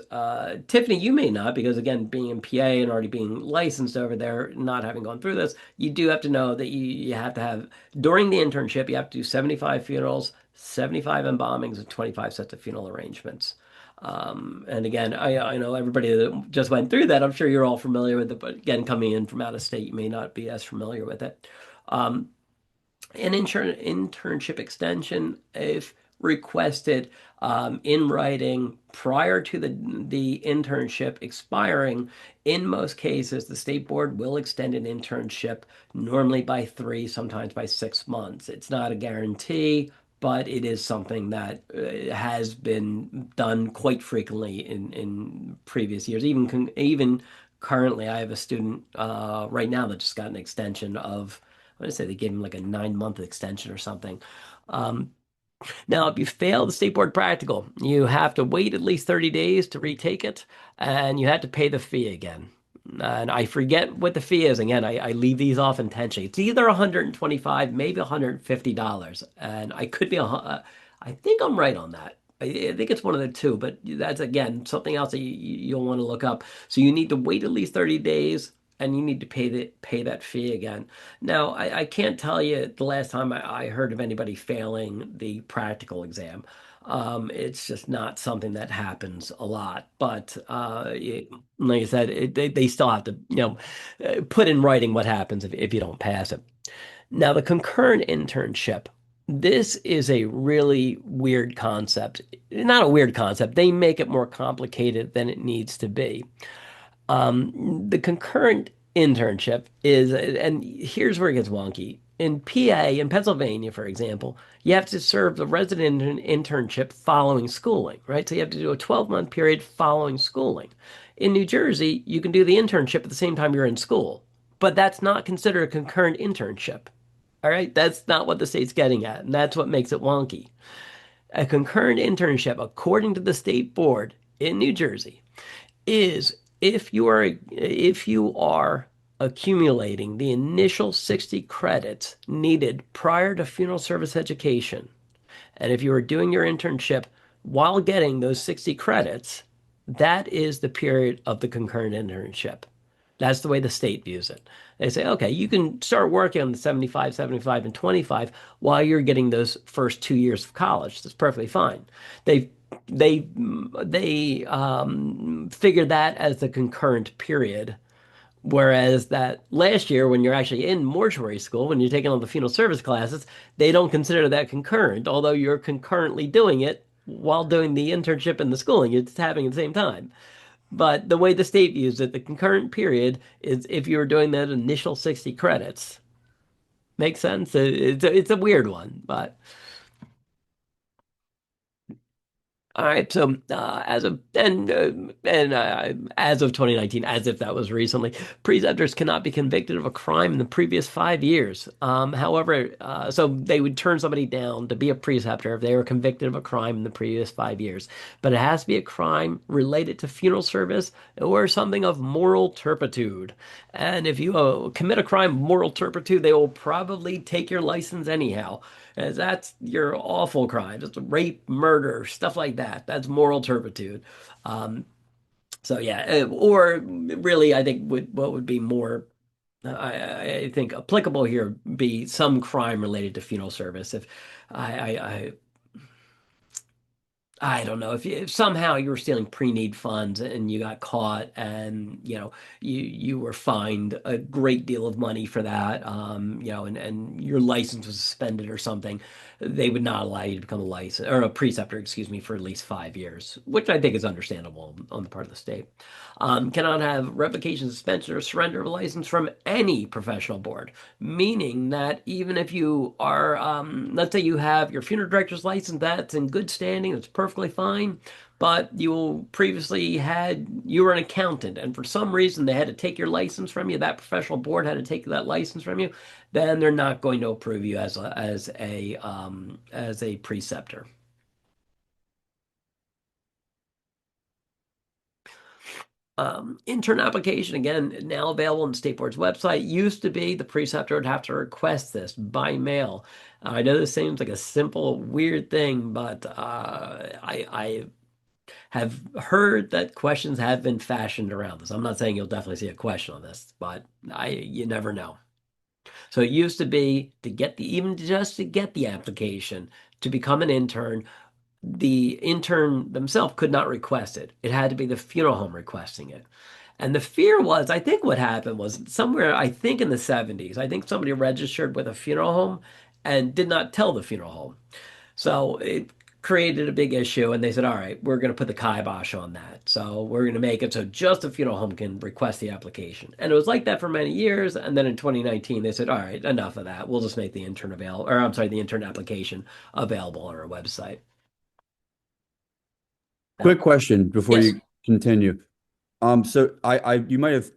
S1: Tiffany, you may not, because again, being in PA and already being licensed over there, not having gone through this, you do have to know that you have to have, during the internship, you have to do 75 funerals, 75 embalmings, and 25 sets of funeral arrangements. And again, I know everybody that just went through that, I'm sure you're all familiar with it, but again, coming in from out of state, you may not be as familiar with it. Um, an internship extension, if requested in writing prior to the internship expiring, in most cases, the state board will extend an internship normally by 3, sometimes by 6 months. It's not a guarantee, but it is something that has been done quite frequently in previous years. Even currently, I have a student right now that just got an extension of, I want to say they gave him like a 9 month extension or something. Um, Now, if you fail the state board practical, you have to wait at least 30 days to retake it, and you have to pay the fee again. And I forget what the fee is. Again, I leave these off intentionally. It's either 125, maybe $150, and I could be I think I'm right on that. I think it's one of the two, but that's again something else that you'll want to look up. So you need to wait at least 30 days, and you need to pay that fee again. Now, I can't tell you the last time I heard of anybody failing the practical exam. It's just not something that happens a lot. But like I said, they still have to, put in writing what happens if you don't pass it. Now, the concurrent internship. This is a really weird concept. Not a weird concept. They make it more complicated than it needs to be. The concurrent internship is, and here's where it gets wonky. In PA, in Pennsylvania, for example, you have to serve the resident internship following schooling, right? So you have to do a 12-month period following schooling. In New Jersey, you can do the internship at the same time you're in school, but that's not considered a concurrent internship. All right, that's not what the state's getting at, and that's what makes it wonky. A concurrent internship, according to the state board in New Jersey, is if you are accumulating the initial 60 credits needed prior to funeral service education, and if you are doing your internship while getting those 60 credits, that is the period of the concurrent internship. That's the way the state views it. They say, okay, you can start working on the 75, 75, and 25 while you're getting those first 2 years of college. That's perfectly fine. They they figure that as the concurrent period. Whereas that last year, when you're actually in mortuary school, when you're taking all the funeral service classes, they don't consider that concurrent, although you're concurrently doing it while doing the internship and the schooling. It's happening at the same time. But the way the state views it, the concurrent period is if you were doing that initial 60 credits. Makes sense? It's a weird one, but all right. So as of 2019, as if that was recently, preceptors cannot be convicted of a crime in the previous 5 years. However, so they would turn somebody down to be a preceptor if they were convicted of a crime in the previous 5 years. But it has to be a crime related to funeral service or something of moral turpitude. And if you commit a crime of moral turpitude, they will probably take your license anyhow. As that's your awful crimes. It's rape, murder, stuff like that. That's moral turpitude. Um, so yeah, or really, I think what would be more, I think applicable here be some crime related to funeral service. If I I don't know if somehow you were stealing pre-need funds and you got caught and you were fined a great deal of money for that and your license was suspended or something, they would not allow you to become a license or a preceptor, excuse me, for at least 5 years, which I think is understandable on the part of the state. Cannot have revocation, suspension, or surrender of a license from any professional board, meaning that even if you are, let's say you have your funeral director's license, that's in good standing, that's perfectly fine, but you were an accountant, and for some reason they had to take your license from you, that professional board had to take that license from you, then they're not going to approve you as a preceptor. Intern application, again, now available on the state board's website. Used to be the preceptor would have to request this by mail. I know this seems like a simple, weird thing, but I have heard that questions have been fashioned around this. I'm not saying you'll definitely see a question on this, but you never know. So it used to be to get even just to get the application to become an intern, the intern themselves could not request it. It had to be the funeral home requesting it. And the fear was, I think what happened was somewhere, I think in the 70s, I think somebody registered with a funeral home and did not tell the funeral home. So it created a big issue, and they said, all right, we're going to put the kibosh on that. So we're going to make it so just a funeral home can request the application. And it was like that for many years. And then in 2019, they said, all right, enough of that. We'll just make the intern available, or I'm sorry, the intern application available on our website. Now,
S4: Quick question before
S1: yes.
S4: you continue. So you might have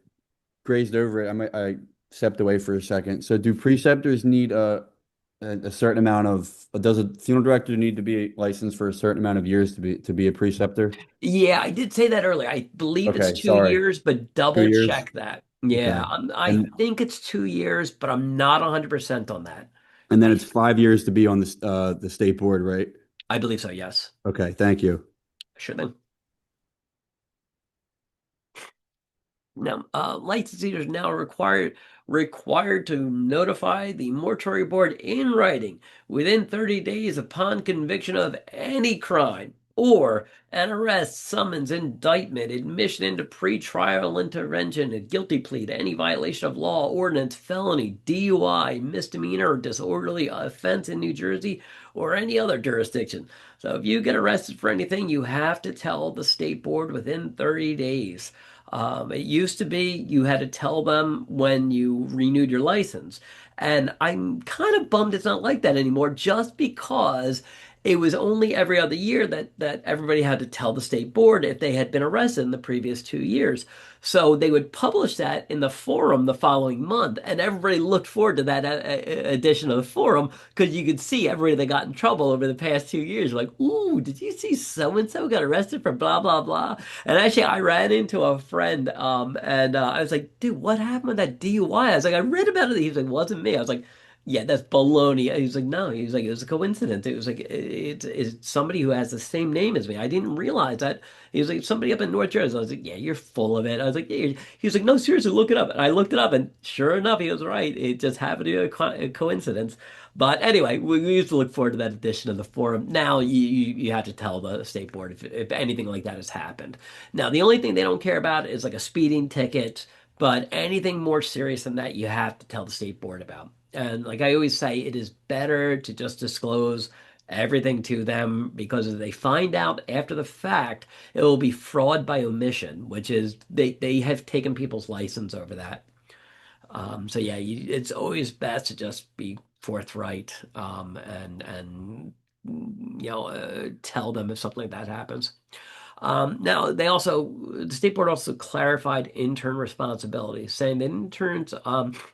S4: grazed over it. I stepped away for a second. So do preceptors need a certain amount of, does a funeral director need to be licensed for a certain amount of years to be a preceptor?
S1: Yeah, I did say that earlier. I believe it's
S4: Okay,
S1: two
S4: sorry.
S1: years, but
S4: 2
S1: double
S4: years.
S1: check that. Yeah,
S4: Okay.
S1: I
S4: And
S1: think it's 2 years, but I'm not 100% on that.
S4: and then
S1: I
S4: it's 5 years to be on the state board, right?
S1: I believe so, yes.
S4: Okay, thank you.
S1: Sure thing. Now, licensees are now required to notify the mortuary board in writing within 30 days upon conviction of any crime or an arrest, summons, indictment, admission into pretrial intervention, a guilty plea to any violation of law, ordinance, felony, DUI, misdemeanor, or disorderly offense in New Jersey or any other jurisdiction. So if you get arrested for anything, you have to tell the state board within 30 days. It used to be you had to tell them when you renewed your license. And I'm kind of bummed it's not like that anymore, just because it was only every other year that everybody had to tell the state board if they had been arrested in the previous 2 years. So they would publish that in the forum the following month, and everybody looked forward to that edition of the forum because you could see everybody that got in trouble over the past 2 years. Like, ooh, did you see so and so got arrested for blah blah blah? And actually, I ran into a friend, and I was like, dude, what happened with that DUI? I was like, I read about it. He was like, wasn't me. I was like, Yeah, that's baloney. He was like, no, he was like, it was a coincidence. It was like, it's somebody who has the same name as me. I didn't realize that. He was like, somebody up in North Jersey. I was like, yeah, you're full of it. I was like, yeah. He was like, no, seriously, look it up. And I looked it up, and sure enough, he was right. It just happened to be a coincidence. But anyway, we used to look forward to that edition of the forum. Now you have to tell the state board if anything like that has happened. Now, the only thing they don't care about is like a speeding ticket. But anything more serious than that, you have to tell the state board about. And like I always say, it is better to just disclose everything to them because if they find out after the fact, it will be fraud by omission, which is they have taken people's license over that. So yeah, it's always best to just be forthright and tell them if something like that happens. Now, the state board also clarified intern responsibilities, saying that interns,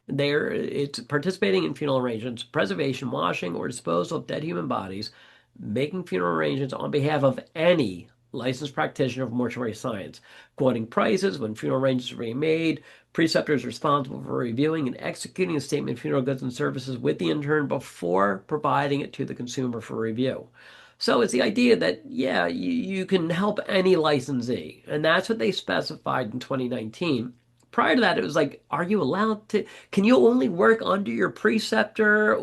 S1: it's participating in funeral arrangements, preservation, washing, or disposal of dead human bodies, making funeral arrangements on behalf of any licensed practitioner of mortuary science, quoting prices when funeral arrangements are being made, preceptors responsible for reviewing and executing a statement of funeral goods and services with the intern before providing it to the consumer for review. So it's the idea that, yeah, you can help any licensee. And that's what they specified in 2019. Prior to that, it was like, are you allowed to, can you only work under your preceptor?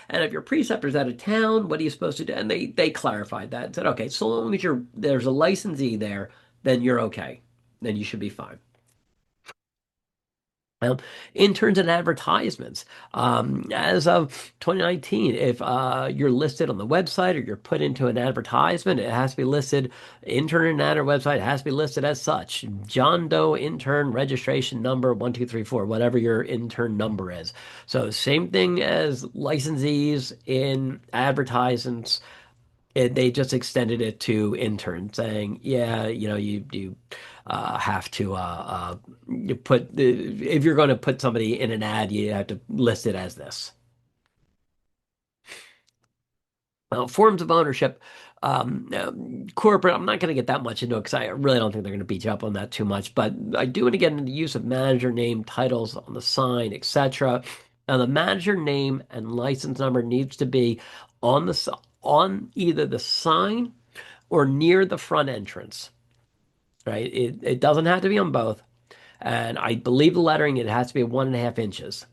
S1: And if your preceptor's out of town, what are you supposed to do? And they clarified that and said, okay, so long as there's a licensee there, then you're okay. Then you should be fine. Um, Interns and advertisements. As of 2019, if you're listed on the website or you're put into an advertisement, it has to be listed, intern and adder website has to be listed as such. John Doe intern registration number 1234, whatever your intern number is. So same thing as licensees in advertisements. They just extended it to interns, saying, "Yeah, you have to you put if you're going to put somebody in an ad, you have to list it as this." Forms of ownership, corporate. I'm not going to get that much into it because I really don't think they're going to beat you up on that too much. But I do want to get into the use of manager name, titles on the sign, etc. Now, the manager name and license number needs to be on on either the sign or near the front entrance, right? It doesn't have to be on both. And I believe the lettering, it has to be 1.5 inches.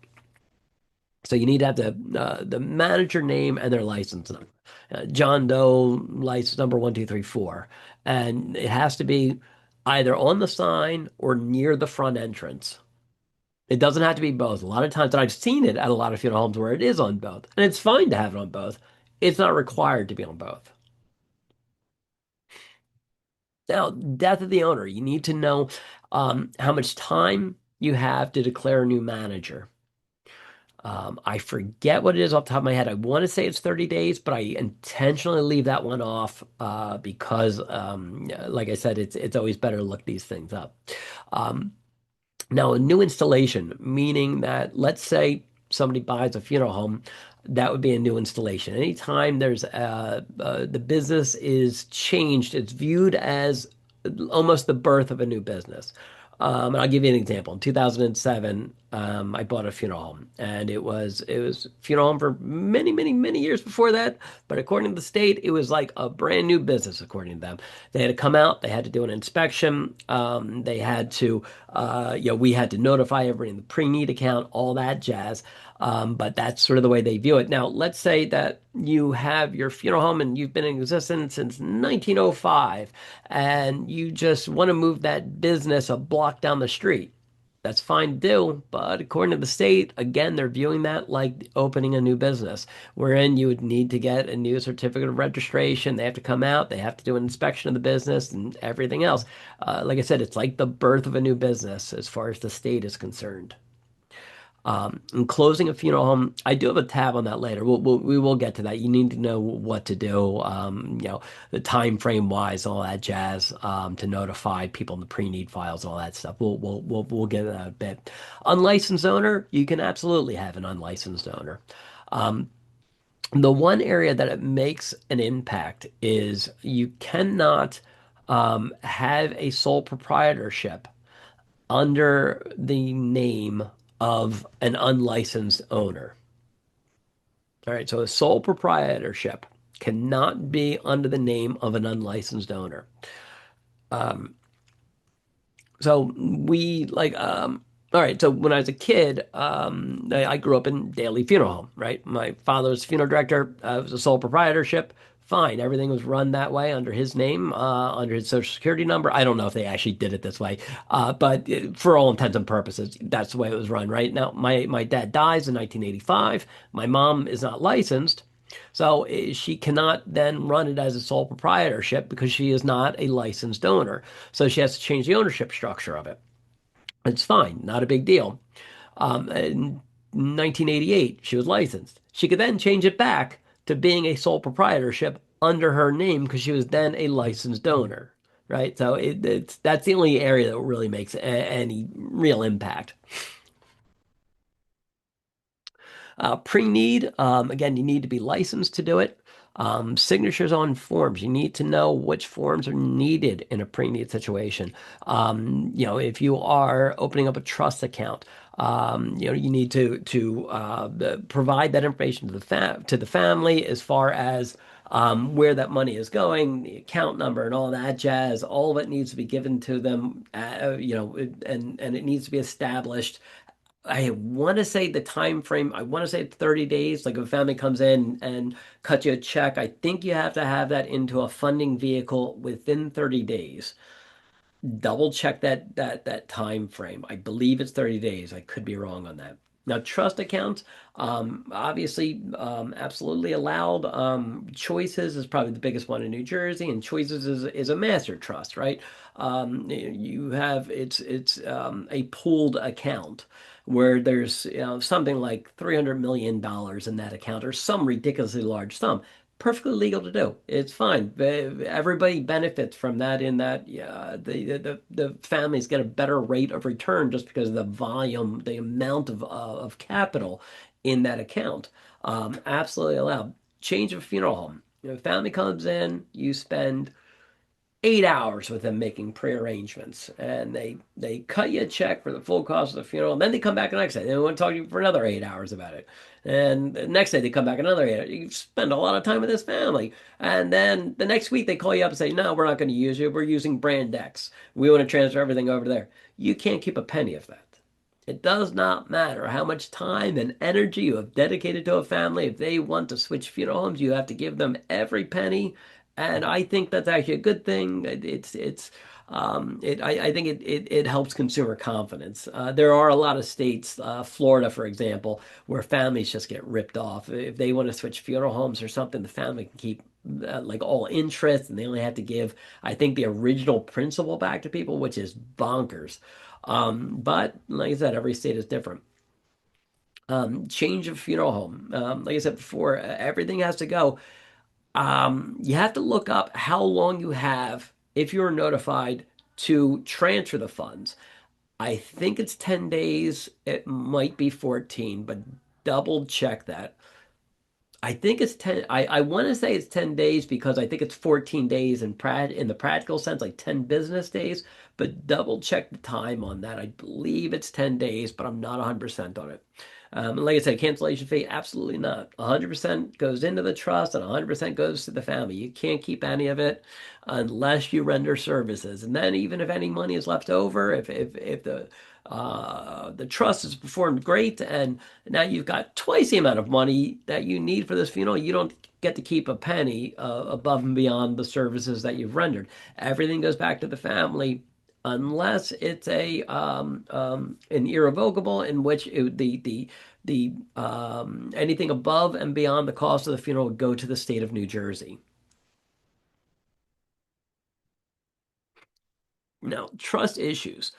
S1: So you need to have the manager name and their license number. John Doe license number 1234. And it has to be either on the sign or near the front entrance. It doesn't have to be both. A lot of times, and I've seen it at a lot of funeral homes where it is on both. And it's fine to have it on both. It's not required to be on both. Now, death of the owner. You need to know how much time you have to declare a new manager. I forget what it is off the top of my head. I want to say it's 30 days, but I intentionally leave that one off because, like I said, it's always better to look these things up. Um, Now, a new installation, meaning that let's say somebody buys a funeral home, that would be a new installation. Anytime the business is changed, it's viewed as almost the birth of a new business. And I'll give you an example. In 2007, I bought a funeral home, and it was a funeral home for many, many, many years before that. But according to the state, it was like a brand new business. According to them, they had to come out, they had to do an inspection, they had to, we had to notify everybody in the pre-need account, all that jazz. But that's sort of the way they view it. Now, let's say that you have your funeral home and you've been in existence since 1905 and you just want to move that business a block down the street. That's fine to do, but according to the state, again, they're viewing that like opening a new business, wherein you would need to get a new certificate of registration. They have to come out, they have to do an inspection of the business and everything else. Like I said, it's like the birth of a new business as far as the state is concerned. And closing a funeral home, I do have a tab on that later. We will get to that. You need to know what to do, the time frame wise, all that jazz, to notify people in the pre-need files and all that stuff. We'll get to that a bit. Unlicensed owner, you can absolutely have an unlicensed owner. Um, the one area that it makes an impact is you cannot have a sole proprietorship under the name of an unlicensed owner. All right, so a sole proprietorship cannot be under the name of an unlicensed owner. Um, So we like all right, so when I was a kid, I grew up in Daily Funeral Home, right? My father's funeral director, was a sole proprietorship. Fine, everything was run that way under his name, under his social security number. I don't know if they actually did it this way, but for all intents and purposes, that's the way it was run, right? Now, my dad dies in 1985. My mom is not licensed, so she cannot then run it as a sole proprietorship because she is not a licensed owner. So she has to change the ownership structure of it. It's fine, not a big deal. In 1988, she was licensed. She could then change it back to being a sole proprietorship under her name because she was then a licensed owner, right? So that's the only area that really makes any real impact. Pre-need, again, you need to be licensed to do it. Signatures on forms, you need to know which forms are needed in a pre-need situation. If you are opening up a trust account, you need to provide that information to the family as far as where that money is going, the account number, and all that jazz. All of it needs to be given to them, and it needs to be established. I want to say the time frame, I want to say it's 30 days. Like if a family comes in and cuts you a check, I think you have to have that into a funding vehicle within 30 days. Double check that time frame. I believe it's 30 days. I could be wrong on that. Now, trust accounts, obviously, absolutely allowed. Choices is probably the biggest one in New Jersey, and Choices is a master trust, right? You have it's a pooled account where there's something like $300 million in that account, or some ridiculously large sum. Perfectly legal to do. It's fine. Everybody benefits from that in that the families get a better rate of return just because of the volume, the amount of capital in that account. Absolutely allowed. Change of funeral home. Family comes in, you spend 8 hours with them making pre-arrangements, and they cut you a check for the full cost of the funeral. And then they come back the next day. They want to talk to you for another 8 hours about it. And the next day they come back another 8 hours. You spend a lot of time with this family. And then the next week they call you up and say, "No, we're not going to use you. We're using brand X. We want to transfer everything over there." You can't keep a penny of that. It does not matter how much time and energy you have dedicated to a family. If they want to switch funeral homes, you have to give them every penny. And I think that's actually a good thing. I think it helps consumer confidence. There are a lot of states, Florida, for example, where families just get ripped off. If they want to switch funeral homes or something, the family can keep like all interest, and they only have to give, I think, the original principal back to people, which is bonkers. But like I said, every state is different. Change of funeral home. Like I said before, everything has to go. You have to look up how long you have if you're notified to transfer the funds. I think it's 10 days. It might be 14, but double check that. I think it's 10. I want to say it's 10 days because I think it's 14 days in the practical sense, like 10 business days, but double check the time on that. I believe it's 10 days, but I'm not 100% on it. And like I said, cancellation fee, absolutely not. 100% goes into the trust and 100% goes to the family. You can't keep any of it unless you render services. And then even if any money is left over, if the trust has performed great and now you've got twice the amount of money that you need for this funeral, you don't get to keep a penny above and beyond the services that you've rendered. Everything goes back to the family unless it's a an irrevocable in which the anything above and beyond the cost of the funeral would go to the state of New Jersey. Now, trust issues.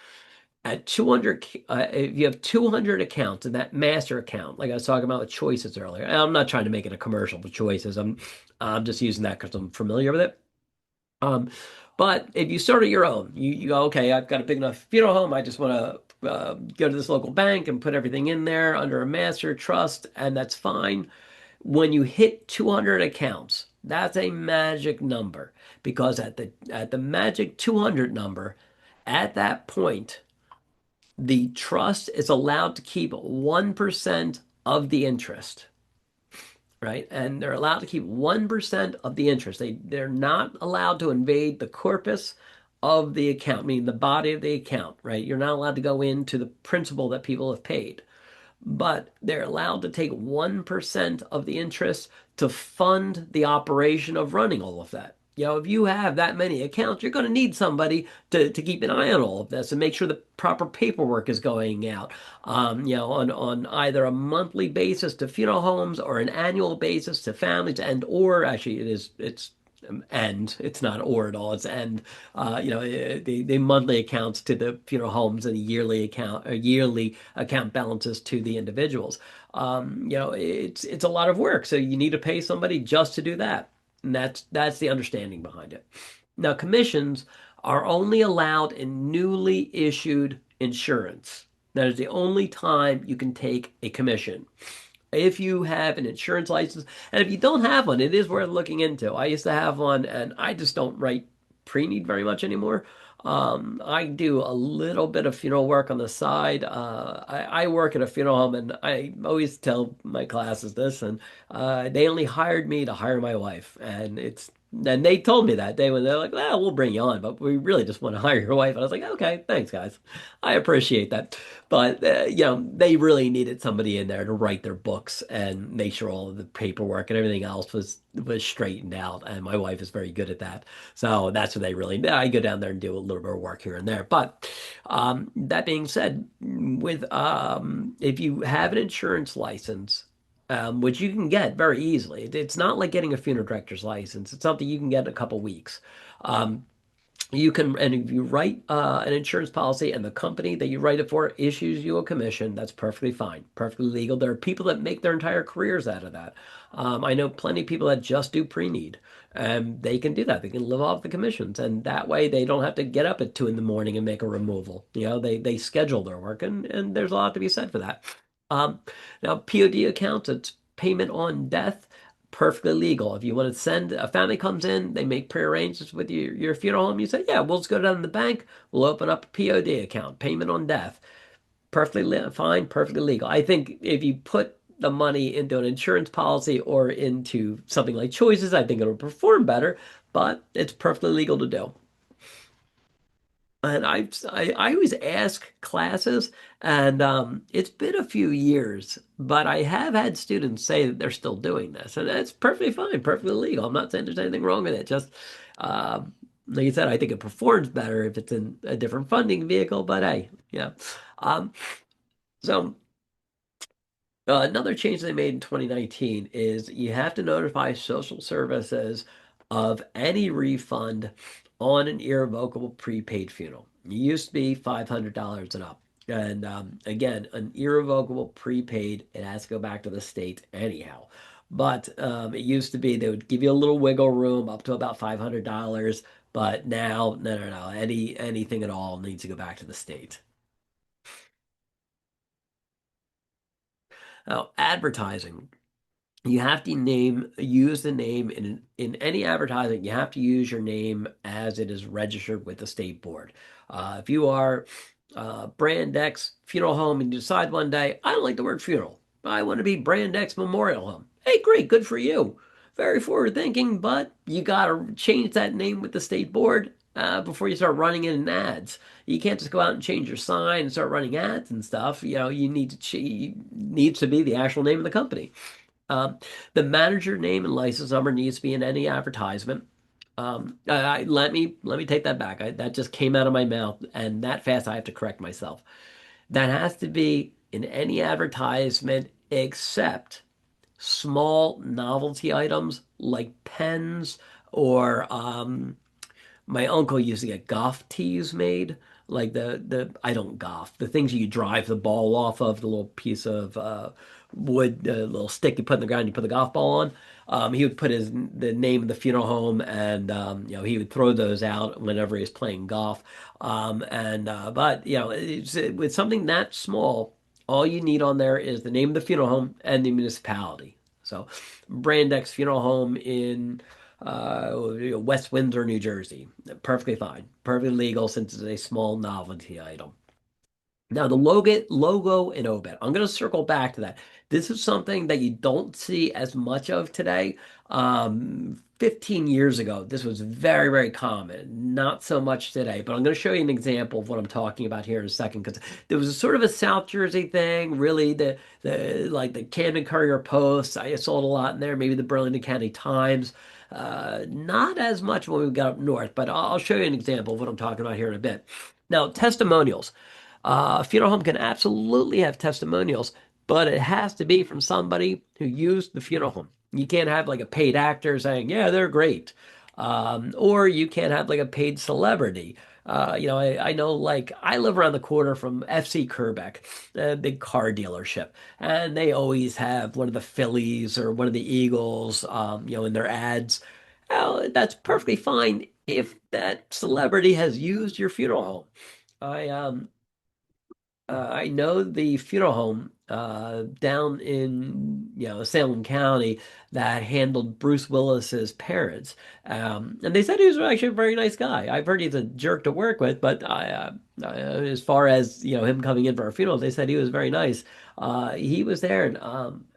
S1: At 200, if you have 200 accounts in that master account, like I was talking about with choices earlier, and I'm not trying to make it a commercial for choices. I'm just using that because I'm familiar with it. Um, but if you started your own, you go, okay, I've got a big enough funeral home. I just want to go to this local bank and put everything in there under a master trust, and that's fine. When you hit 200 accounts, that's a magic number because at the magic 200 number, at that point, the trust is allowed to keep 1% of the interest. right? And they're allowed to keep 1% of the interest. They're not allowed to invade the corpus of the account, meaning the body of the account, right? You're not allowed to go into the principal that people have paid, but they're allowed to take 1% of the interest to fund the operation of running all of that. If you have that many accounts, you're going to need somebody to keep an eye on all of this and make sure the proper paperwork is going out, on either a monthly basis to funeral homes or an annual basis to families, and or actually it's not or at all, it's and the monthly accounts to the funeral homes and yearly account balances to the individuals. It's a lot of work, so you need to pay somebody just to do that, and that's the understanding behind it. Now, commissions are only allowed in newly issued insurance. That is the only time you can take a commission. If you have an insurance license, and if you don't have one, it is worth looking into. I used to have one, and I just don't write pre-need very much anymore. I do a little bit of funeral work on the side. I work at a funeral home, and I always tell my classes this, and they only hired me to hire my wife, and they told me that they're like, "Well, we'll bring you on, but we really just want to hire your wife." And I was like, "Okay, thanks, guys. I appreciate that." But they really needed somebody in there to write their books and make sure all of the paperwork and everything else was straightened out. And my wife is very good at that, so that's what they really. I go down there and do a little bit of work here and there. But that being said, with if you have an insurance license. Which you can get very easily. It's not like getting a funeral director's license. It's something you can get in a couple weeks. Um, you can, and if you write an insurance policy and the company that you write it for issues you a commission, that's perfectly fine, perfectly legal. There are people that make their entire careers out of that. I know plenty of people that just do pre-need, and they can do that. They can live off the commissions, and that way they don't have to get up at 2 in the morning and make a removal. They schedule their work, and there's a lot to be said for that. Um, Now, POD accounts, it's payment on death, perfectly legal. If you want to send a family comes in, they make prearrangements with your funeral home. You say, yeah, we'll just go down to the bank. We'll open up a POD account, payment on death. Perfectly fine, perfectly legal. I think if you put the money into an insurance policy or into something like choices, I think it'll perform better, but it's perfectly legal to do. And I always ask classes, and it's been a few years, but I have had students say that they're still doing this, and that's perfectly fine, perfectly legal. I'm not saying there's anything wrong with it. Just like you said, I think it performs better if it's in a different funding vehicle. But hey, yeah. Um, so another change they made in 2019 is you have to notify social services of any refund on an irrevocable prepaid funeral. It used to be $500 and up. And again, an irrevocable prepaid, it has to go back to the state anyhow. But it used to be they would give you a little wiggle room up to about $500. But now, no, no, no. Anything at all needs to go back to the state. Now, advertising. You have to use the name in any advertising. You have to use your name as it is registered with the state board. If you are Brand X Funeral Home and you decide one day, I don't like the word funeral, I want to be Brand X Memorial Home. Hey, great, good for you. Very forward thinking, but you got to change that name with the state board before you start running it in ads. You can't just go out and change your sign and start running ads and stuff. You need to needs to be the actual name of the company. Um, the manager name and license number needs to be in any advertisement. Let me take that back. That just came out of my mouth, and that fast I have to correct myself. That has to be in any advertisement except small novelty items like pens or my uncle used to get golf tees made, like the I don't golf, the things you drive the ball off of, the little piece of wood, the little stick you put in the ground, you put the golf ball on. He would put the name of the funeral home, and he would throw those out whenever he was playing golf. But with something that small, all you need on there is the name of the funeral home and the municipality. So, Brand X Funeral Home in West Windsor, New Jersey. Perfectly fine. Perfectly legal since it's a small novelty item. Now, the logo and obit. I'm going to circle back to that. This is something that you don't see as much of today. 15 years ago, this was very, very common. Not so much today, but I'm going to show you an example of what I'm talking about here in a second because there was a sort of a South Jersey thing. Really, the like the Camden Courier Post, I saw it a lot in there. Maybe the Burlington County Times. Not as much when we got up north, but I'll show you an example of what I'm talking about here in a bit. Now, testimonials. A funeral home can absolutely have testimonials, but it has to be from somebody who used the funeral home. You can't have like a paid actor saying, yeah, they're great. Or you can't have like a paid celebrity. I know like I live around the corner from FC Kerbeck, a big car dealership, and they always have one of the Phillies or one of the Eagles, in their ads. Well, that's perfectly fine if that celebrity has used your funeral home. I know the funeral home down in Salem County that handled Bruce Willis's parents, and they said he was actually a very nice guy. I've heard he's a jerk to work with, but as far as him coming in for our funeral, they said he was very nice. He was there, and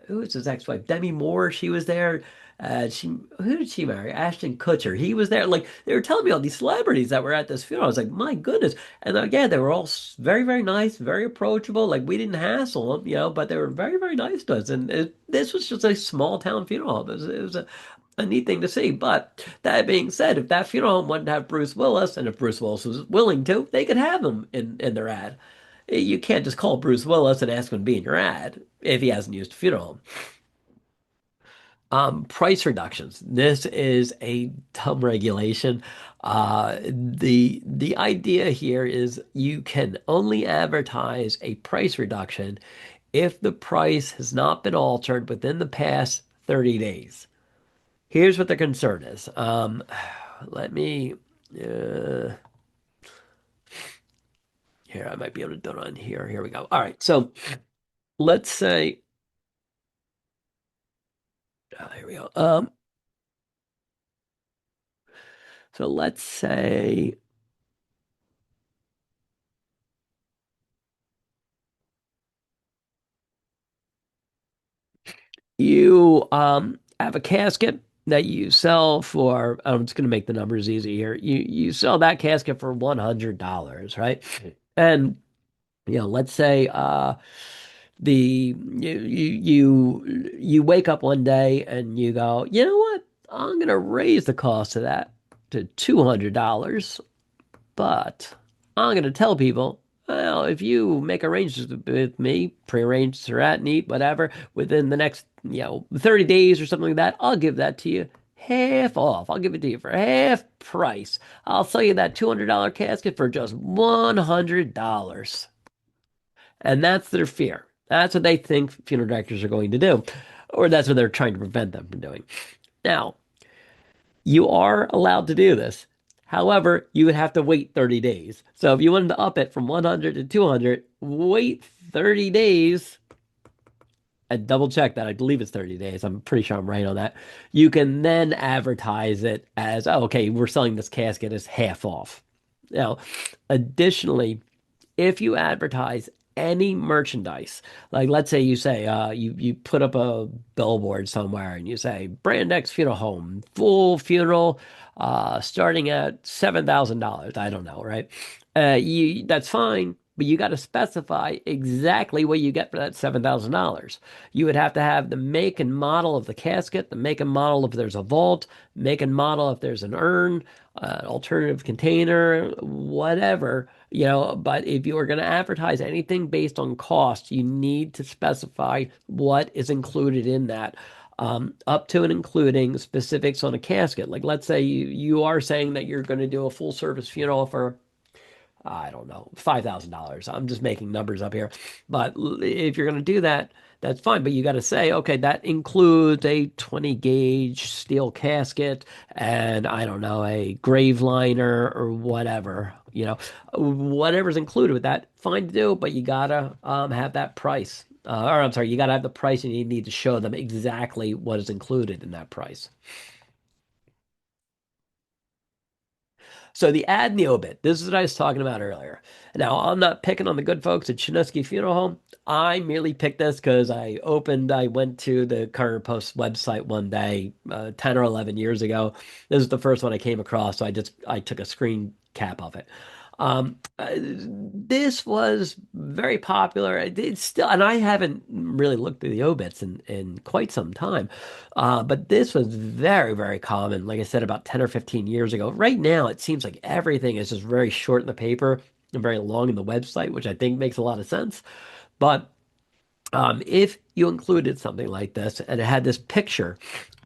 S1: who was his ex-wife? Demi Moore. She was there. Who did she marry? Ashton Kutcher. He was there. Like they were telling me all these celebrities that were at this funeral. I was like, my goodness. And again, they were all very, very nice, very approachable. Like we didn't hassle them, but they were very, very nice to us. And this was just a small town funeral home. It was a neat thing to see. But that being said, if that funeral home wanted to have Bruce Willis, and if Bruce Willis was willing to, they could have him in their ad. You can't just call Bruce Willis and ask him to be in your ad if he hasn't used a funeral home. Price reductions. This is a dumb regulation. The idea here is you can only advertise a price reduction if the price has not been altered within the past 30 days. Here's what the concern is. Let me uh, here I might be able to do it on here. Here we go. All right. So let's say here we go. So let's say you have a casket that you sell for, I'm just going to make the numbers easy here. You sell that casket for $100, right? And let's say the you wake up one day and you go, you know what? I'm going to raise the cost of that to $200. But I'm going to tell people, well, if you make arrangements with me, prearranged, Surat, neat, whatever, within the next, 30 days or something like that, I'll give that to you half off. I'll give it to you for half price. I'll sell you that $200 casket for just $100. And that's their fear. That's what they think funeral directors are going to do, or that's what they're trying to prevent them from doing. Now, you are allowed to do this. However, you would have to wait 30 days. So if you wanted to up it from 100 to 200, wait 30 days and double check that. I believe it's 30 days. I'm pretty sure I'm right on that. You can then advertise it as, oh, okay, we're selling this casket as half off. Now, additionally, if you advertise any merchandise, like let's say you say you put up a billboard somewhere and you say Brand X Funeral Home, full funeral, starting at $7,000. I don't know, right? You That's fine, but you got to specify exactly what you get for that $7,000. You would have to have the make and model of the casket, the make and model if there's a vault, make and model if there's an urn, an alternative container, whatever. But if you are going to advertise anything based on cost, you need to specify what is included in that, up to and including specifics on a casket. Like, let's say you are saying that you're going to do a full service funeral for, I don't know, $5,000. I'm just making numbers up here. But if you're going to do that, that's fine. But you got to say, okay, that includes a 20 gauge steel casket and I don't know, a grave liner or whatever. Whatever's included with that, fine to do, but you gotta have that price. Or I'm sorry, you gotta have the price and you need to show them exactly what is included in that price. So the ad and the obit, this is what I was talking about earlier. Now, I'm not picking on the good folks at Chinuski Funeral Home. I merely picked this because I went to the Current Post website one day, 10 or 11 years ago. This is the first one I came across, so I took a screen cap of it. This was very popular. It's still, and I haven't really looked through the obits in quite some time. But this was very, very common, like I said, about 10 or 15 years ago. Right now, it seems like everything is just very short in the paper and very long in the website, which I think makes a lot of sense. But if you included something like this and it had this picture,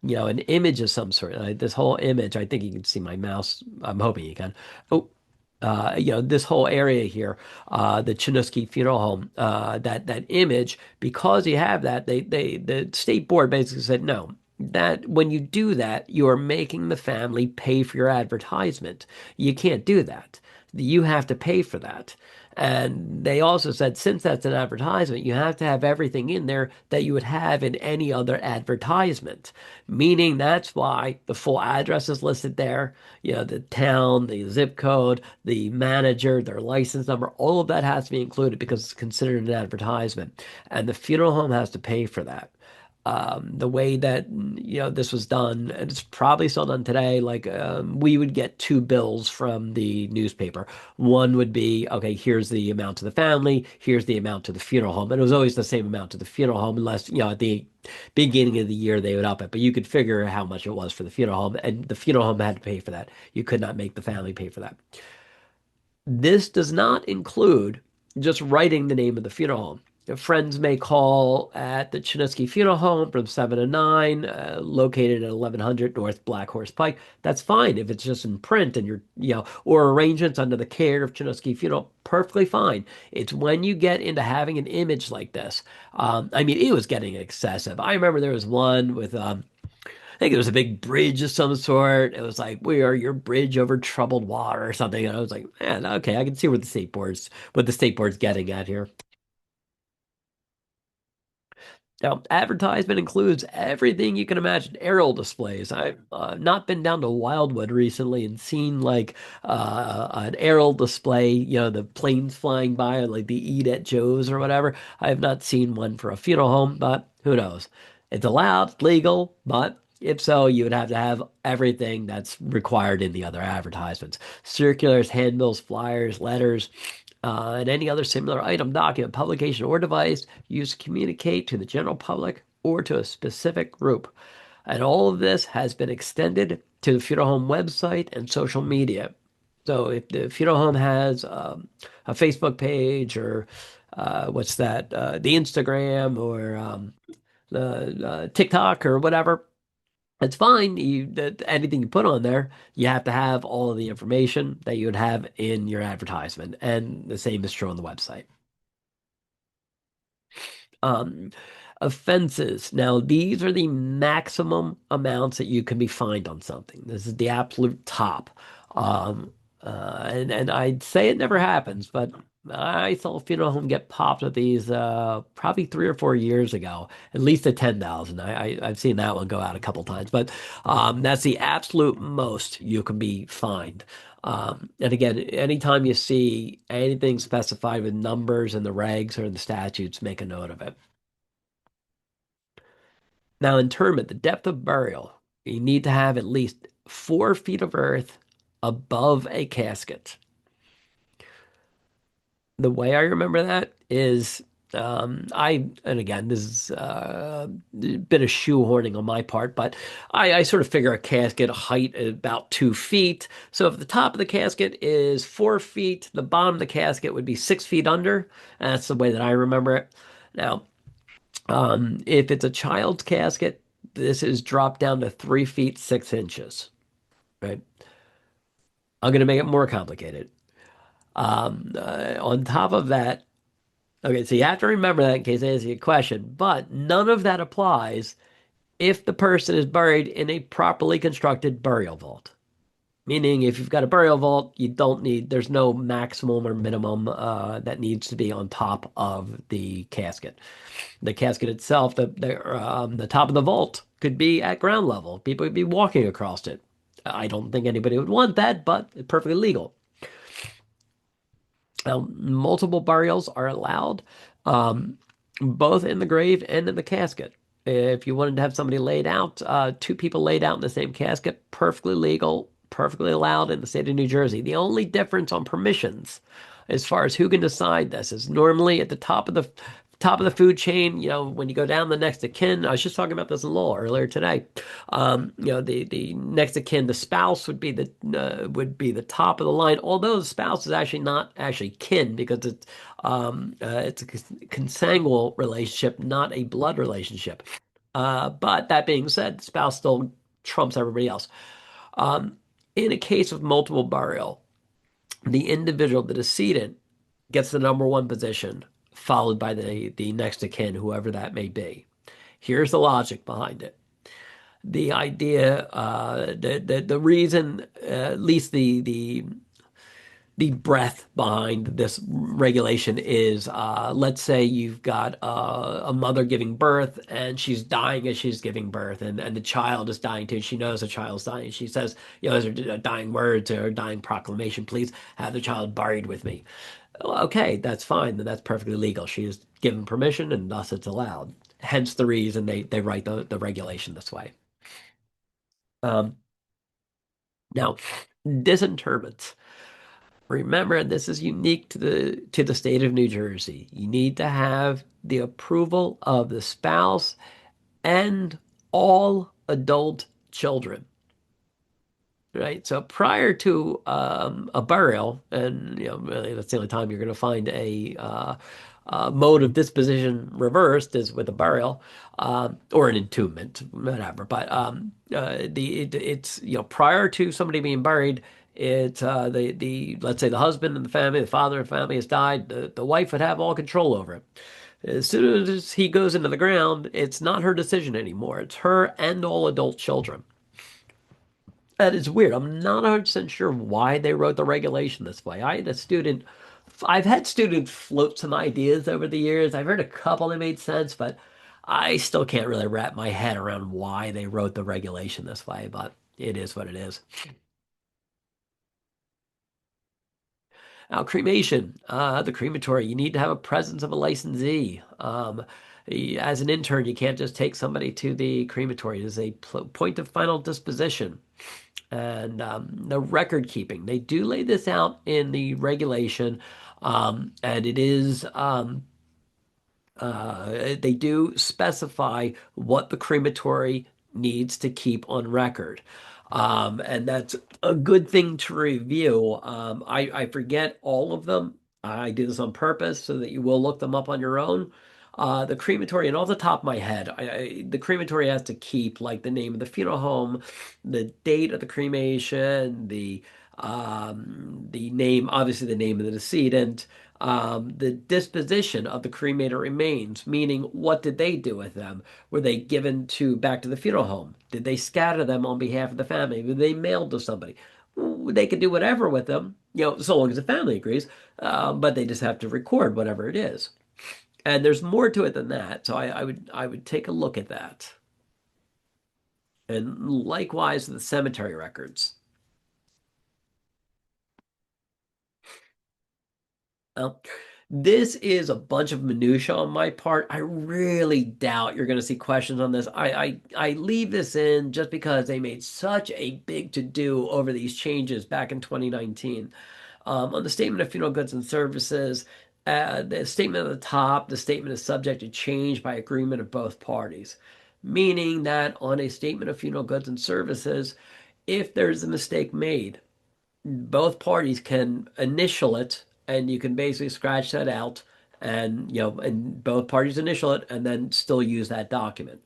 S1: an image of some sort, like this whole image, I think you can see my mouse. I'm hoping you can. Oh, this whole area here, the Chinuski Funeral Home, that image, because you have that, the state board basically said no. That when you do that, you are making the family pay for your advertisement. You can't do that. You have to pay for that. And they also said, since that's an advertisement, you have to have everything in there that you would have in any other advertisement. Meaning that's why the full address is listed there, the town, the zip code, the manager, their license number, all of that has to be included because it's considered an advertisement. And the funeral home has to pay for that. The way that this was done, and it's probably still done today. Like we would get two bills from the newspaper. One would be, okay, here's the amount to the family, here's the amount to the funeral home, and it was always the same amount to the funeral home, unless at the beginning of the year they would up it. But you could figure how much it was for the funeral home, and the funeral home had to pay for that. You could not make the family pay for that. This does not include just writing the name of the funeral home. Friends may call at the Chinuski Funeral Home from 7 to 9, located at 1100 North Black Horse Pike. That's fine if it's just in print and or arrangements under the care of Chinuski Funeral, perfectly fine. It's when you get into having an image like this. I mean, it was getting excessive. I remember there was one with I think it was a big bridge of some sort. It was like, we are your bridge over troubled water or something. And I was like, man, okay, I can see what the state board's getting at here. Now, advertisement includes everything you can imagine. Aerial displays. I've not been down to Wildwood recently and seen like an aerial display, the planes flying by, like the Eat at Joe's or whatever. I have not seen one for a funeral home, but who knows? It's allowed, it's legal, but if so, you would have to have everything that's required in the other advertisements. Circulars, handbills, flyers, letters, and any other similar item, document, publication, or device used to communicate to the general public or to a specific group. And all of this has been extended to the funeral home website and social media. So if the funeral home has a Facebook page or the Instagram or the TikTok or whatever, it's fine. Anything you put on there, you have to have all of the information that you would have in your advertisement, and the same is true on the website. Um, Offenses. Now, these are the maximum amounts that you can be fined on something. This is the absolute top. Um, and I'd say it never happens, but I saw a funeral home get popped with these probably 3 or 4 years ago. At least a 10,000. I've seen that one go out a couple times, but that's the absolute most you can be fined. And again, anytime you see anything specified with numbers in the regs or in the statutes, make a note of it. Now, interment, the depth of burial, you need to have at least 4 feet of earth above a casket. The way I remember that is and again, this is a bit of shoehorning on my part, but I sort of figure a casket height at about 2 feet. So if the top of the casket is 4 feet, the bottom of the casket would be 6 feet under. That's the way that I remember it. Now, if it's a child's casket, this is dropped down to 3 feet 6 inches, right? I'm going to make it more complicated. On top of that, okay, so you have to remember that in case I ask you a question, but none of that applies if the person is buried in a properly constructed burial vault. Meaning, if you've got a burial vault, there's no maximum or minimum that needs to be on top of the casket. The casket itself, the top of the vault could be at ground level. People would be walking across it. I don't think anybody would want that, but it's perfectly legal. Multiple burials are allowed, um, both in the grave and in the casket. If you wanted to have somebody laid out, two people laid out in the same casket, perfectly legal, perfectly allowed in the state of New Jersey. The only difference on permissions, as far as who can decide this, is normally at the top of the food chain. When you go down the next of kin, I was just talking about this in law earlier today. The next of kin, the spouse would be the top of the line. Although the spouse is actually not actually kin because it's a consangual relationship, not a blood relationship. But that being said, the spouse still trumps everybody else. Um, in a case of multiple burial, the individual, the decedent, gets the number one position, followed by the next of kin, whoever that may be. Here's the logic behind it. The idea, the reason, at least the breadth behind this regulation is, let's say you've got a mother giving birth and she's dying as she's giving birth, and the child is dying too. She knows the child's dying. She says, as her dying words or dying proclamation, please have the child buried with me. Well, okay, that's fine. Then that's perfectly legal. She is given permission and thus it's allowed. Hence the reason they write the regulation this way. Um, Now, disinterments. Remember, this is unique to the state of New Jersey. You need to have the approval of the spouse and all adult children. Right. So prior to a burial, and really that's the only time you're going to find a mode of disposition reversed is with a burial, or an entombment, whatever. But it's prior to somebody being buried, it's the let's say the husband and the family, the father and family has died. The wife would have all control over it. As soon as he goes into the ground, it's not her decision anymore. It's her and all adult children. That is weird. I'm not 100% sure why they wrote the regulation this way. I've had students float some ideas over the years. I've heard a couple that made sense, but I still can't really wrap my head around why they wrote the regulation this way, but it is what it is. Now, cremation, the crematory, you need to have a presence of a licensee. As an intern, you can't just take somebody to the crematory. It is a point of final disposition. And the record keeping. They do lay this out in the regulation, and it is they do specify what the crematory needs to keep on record. And that's a good thing to review. I forget all of them. I do this on purpose so that you will look them up on your own. The crematory, and off the top of my head, the crematory has to keep like the name of the funeral home, the date of the cremation, the name, obviously the name of the decedent, the disposition of the cremated remains, meaning what did they do with them? Were they given back to the funeral home? Did they scatter them on behalf of the family? Were they mailed to somebody? They could do whatever with them, so long as the family agrees, but they just have to record whatever it is. And there's more to it than that, so I would take a look at that. And likewise, the cemetery records. Well, this is a bunch of minutia on my part. I really doubt you're going to see questions on this. I leave this in just because they made such a big to-do over these changes back in 2019. On the statement of funeral goods and services, the statement at the top, the statement is subject to change by agreement of both parties, meaning that on a statement of funeral goods and services, if there's a mistake made, both parties can initial it and you can basically scratch that out and both parties initial it and then still use that document.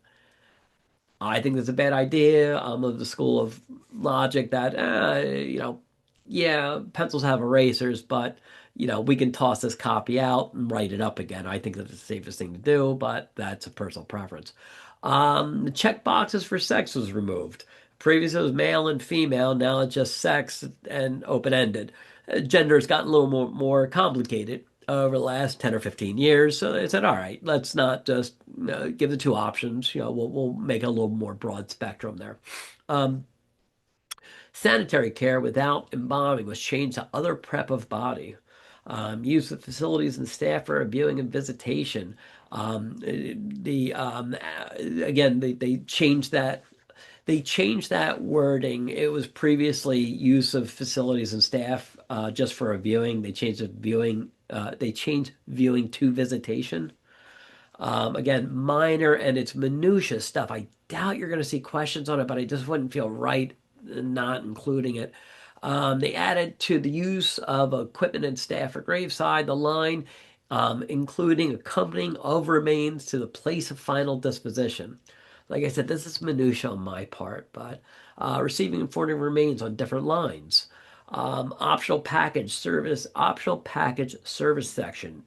S1: I think that's a bad idea. I'm of the school of logic that, yeah, pencils have erasers, but, we can toss this copy out and write it up again. I think that's the safest thing to do, but that's a personal preference. The check boxes for sex was removed. Previously, it was male and female. Now it's just sex and open-ended. Gender has gotten a little more complicated over the last 10 or 15 years. So they said, all right, let's not just give the two options. We'll make it a little more broad spectrum there. Um, Sanitary care without embalming was changed to other prep of body. Use of facilities and staff for viewing and visitation. The again, they changed that. They changed that wording. It was previously use of facilities and staff just for a viewing. They changed the viewing. They changed viewing to visitation. Again, minor and it's minutia stuff. I doubt you're going to see questions on it, but I just wouldn't feel right not including it. They added to the use of equipment and staff at graveside the line, including accompanying of remains to the place of final disposition. Like I said, this is minutia on my part, but receiving and forwarding remains on different lines. Optional package service section.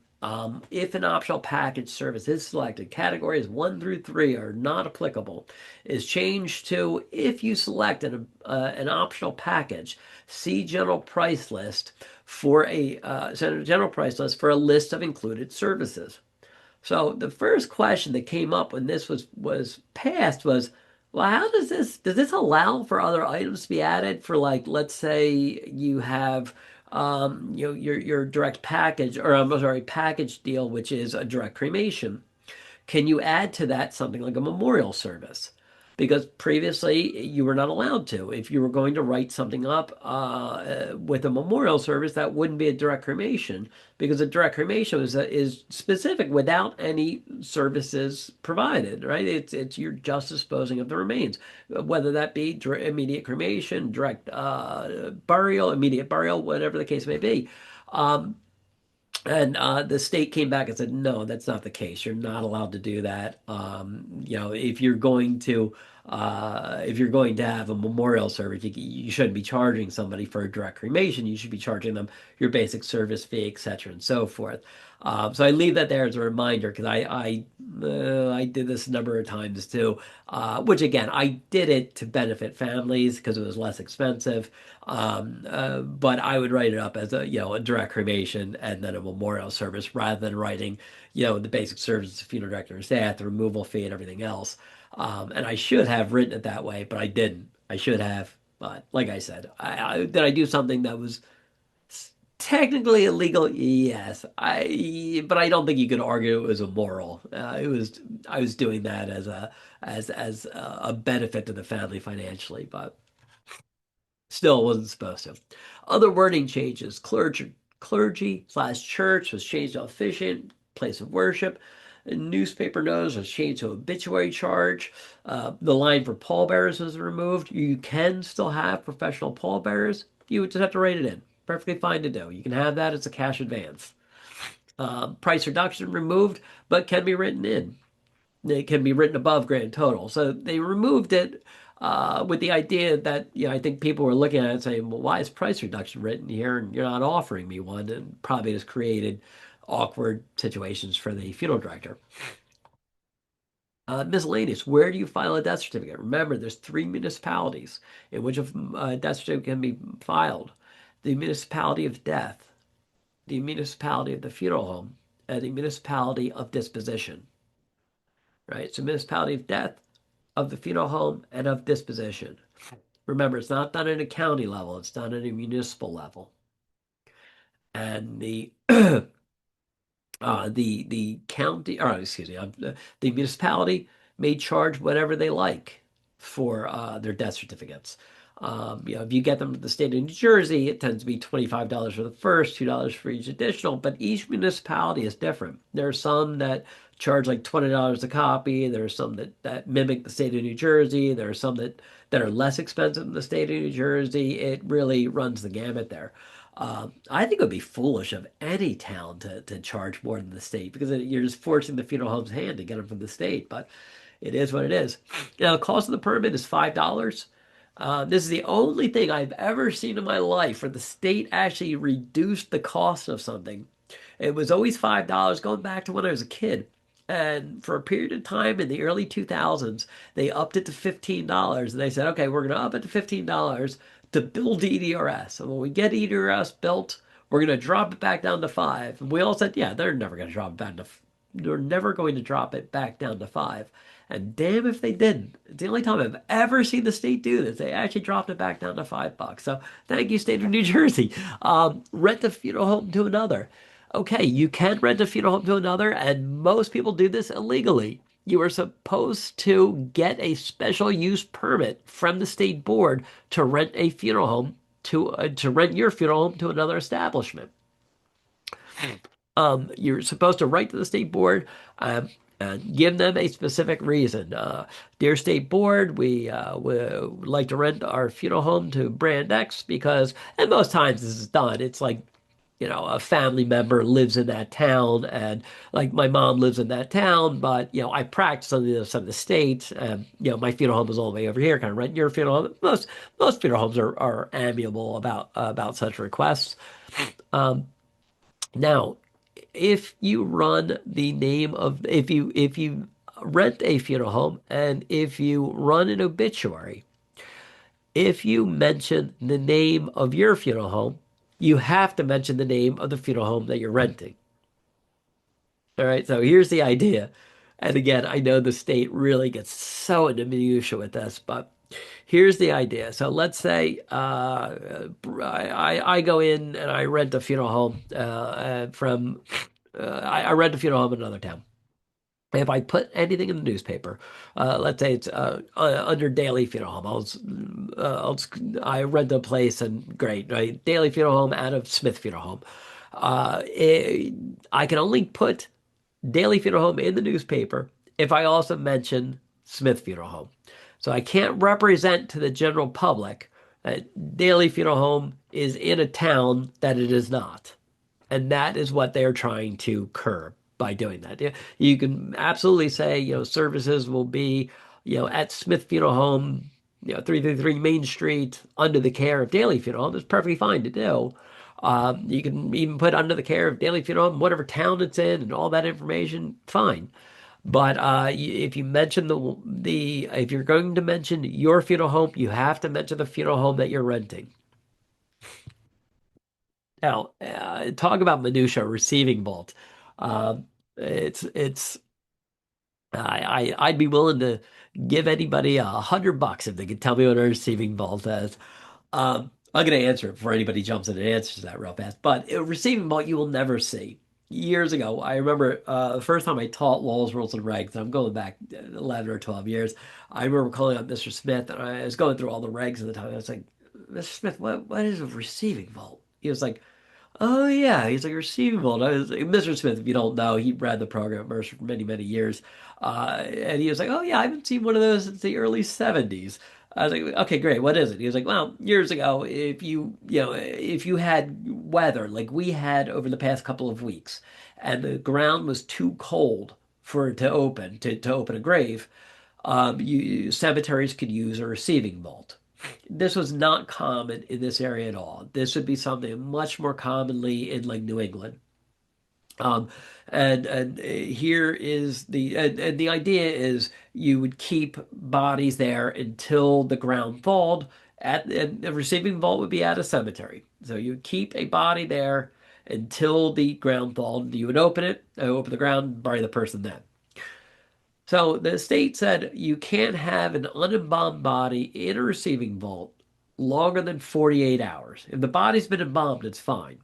S1: If an optional package service is selected, categories 1 through 3 are not applicable. Is changed to if you select an optional package, see general price list for general price list for a list of included services. So the first question that came up when this was passed was, well, how does this allow for other items to be added for like let's say you have your direct package or I'm sorry package deal which is a direct cremation. Can you add to that something like a memorial service? Because previously you were not allowed to. If you were going to write something up with a memorial service, that wouldn't be a direct cremation because a direct cremation is specific without any services provided, right? It's you're just disposing of the remains, whether that be immediate cremation, direct burial, immediate burial, whatever the case may be. Um, and the state came back and said, no, that's not the case. You're not allowed to do that. If you're going to have a memorial service, you shouldn't be charging somebody for a direct cremation. You should be charging them your basic service fee, etc., and so forth. So I leave that there as a reminder because I did this a number of times too. Which again, I did it to benefit families because it was less expensive. But I would write it up as a direct cremation and then a memorial service rather than writing the basic services, funeral director and staff, the removal fee and everything else. And I should have written it that way, but I didn't. I should have. But like I said, did I do something that was technically illegal? Yes. But I don't think you could argue it was immoral. I was doing that as a benefit to the family financially, but. Still wasn't supposed to. Other wording changes. Clergy/church was changed to officiant, place of worship. Newspaper notice was changed to obituary charge. The line for pallbearers was removed. You can still have professional pallbearers. You would just have to write it in. Perfectly fine to do. You can have that as a cash advance. Price reduction removed, but can be written in. It can be written above grand total. So they removed it with the idea that I think people were looking at it saying, well, why is price reduction written here and you're not offering me one? And probably has created awkward situations for the funeral director. Miscellaneous. Where do you file a death certificate? Remember, there's 3 municipalities in which a death certificate can be filed. The municipality of death, the municipality of the funeral home, and the municipality of disposition. Right? So municipality of death, of the funeral home, and of disposition. Remember, it's not done at a county level, it's done at a municipal level. And the county, or excuse me, the municipality may charge whatever they like for their death certificates. If you get them to the state of New Jersey, it tends to be $25 for the first, $2 for each additional, but each municipality is different. There are some that charge like $20 a copy. There are some that mimic the state of New Jersey. There are some that are less expensive than the state of New Jersey. It really runs the gamut there. I think it would be foolish of any town to charge more than the state because you're just forcing the funeral home's hand to get them from the state. But it is what it is. Now, the cost of the permit is $5. This is the only thing I've ever seen in my life where the state actually reduced the cost of something. It was always $5 going back to when I was a kid. And for a period of time in the early 2000s, they upped it to $15. And they said, okay, we're going to up it to $15 to build EDRS. And when we get EDRS built, we're going to drop it back down to 5. And we all said, yeah, they're never going to drop it back they're never going to drop it back down to five. And damn if they didn't. It's the only time I've ever seen the state do this. They actually dropped it back down to $5. So thank you, state of New Jersey. Rent a funeral home to another. Okay, you can rent a funeral home to another, and most people do this illegally. You are supposed to get a special use permit from the state board to rent a funeral home to rent your funeral home to another establishment. You're supposed to write to the state board um, and give them a specific reason. Dear state board, we would like to rent our funeral home to brand X because, and most times this is done, it's like, a family member lives in that town, and like my mom lives in that town, but I practice on the other side of the state, and my funeral home is all the way over here. Kind of rent your funeral home. Most funeral homes are amiable about such requests. Now, if you run the name of if you rent a funeral home and if you run an obituary, if you mention the name of your funeral home, you have to mention the name of the funeral home that you're renting. All right, so here's the idea. And again, I know the state really gets so into minutia with this, but here's the idea. So let's say I go in and I rent a funeral home from I rent a funeral home in another town. If I put anything in the newspaper, let's say it's under Daily Funeral Home, I rent a place and great, right? Daily Funeral Home out of Smith Funeral Home. I can only put Daily Funeral Home in the newspaper if I also mention Smith Funeral Home. So I can't represent to the general public that Daily Funeral Home is in a town that it is not. And that is what they're trying to curb by doing that. You can absolutely say, services will be, at Smith Funeral Home, 333 Main Street, under the care of Daily Funeral Home. It's perfectly fine to do. You can even put under the care of Daily Funeral Home, whatever town it's in, and all that information, fine. But if you mention the if you're going to mention your funeral home, you have to mention the funeral home that you're renting. Now, talk about minutia receiving vault. It's I'd be willing to give anybody $100 if they could tell me what a receiving vault is. I'm going to answer it before anybody jumps in and answers that real fast. But a receiving vault you will never see. Years ago, I remember the first time I taught laws, rules, and regs. I'm going back 11 or 12 years. I remember calling up Mr. Smith, and I was going through all the regs at the time. I was like, Mr. Smith, what is a receiving vault? He was like, oh yeah, he's like receivable. And I was like, Mr. Smith, if you don't know, he ran the program at Mercer for many, many years. And he was like, oh yeah, I haven't seen one of those since the early 70s. I was like, okay, great. What is it? He was like, well, years ago, if you had weather like we had over the past couple of weeks, and the ground was too cold for it to open a grave, cemeteries could use a receiving vault. This was not common in this area at all. This would be something much more commonly in like New England. Um, and here is and the idea is you would keep bodies there until the ground thawed. And the receiving vault would be at a cemetery. So you would keep a body there until the ground thawed. You would open it, open the ground, bury the person then. So the state said you can't have an unembalmed body in a receiving vault longer than 48 hours. If the body's been embalmed, it's fine.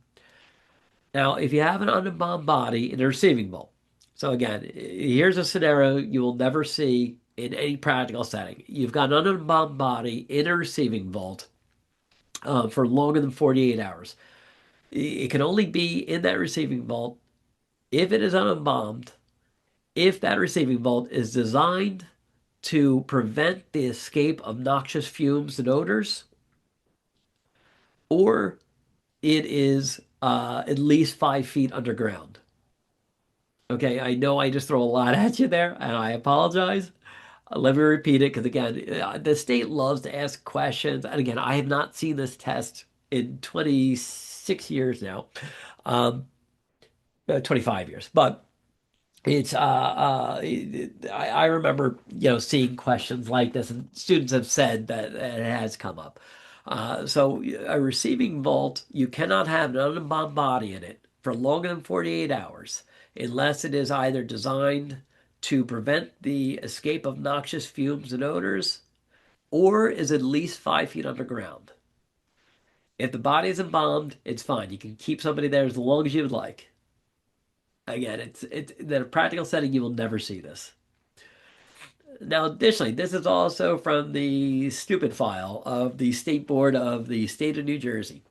S1: Now, if you have an unembalmed body in a receiving vault, so again, here's a scenario you will never see in any practical setting. You've got an unembalmed body in a receiving vault for longer than 48 hours. It can only be in that receiving vault if it is unembalmed, if that receiving vault is designed to prevent the escape of noxious fumes and odors, or it is at least 5 feet underground. Okay, I know I just throw a lot at you there, and I apologize. Let me repeat it because, again, the state loves to ask questions. And again, I have not seen this test in 26 years now, um, 25 years. But I remember seeing questions like this, and students have said that it has come up. So a receiving vault, you cannot have an unbound body in it for longer than 48 hours. unless it is either designed to prevent the escape of noxious fumes and odors or is at least 5 feet underground. If the body is embalmed, it's fine. You can keep somebody there as long as you would like. Again, it's in a practical setting, you will never see this. Now, additionally, this is also from the stupid file of the State Board of the State of New Jersey.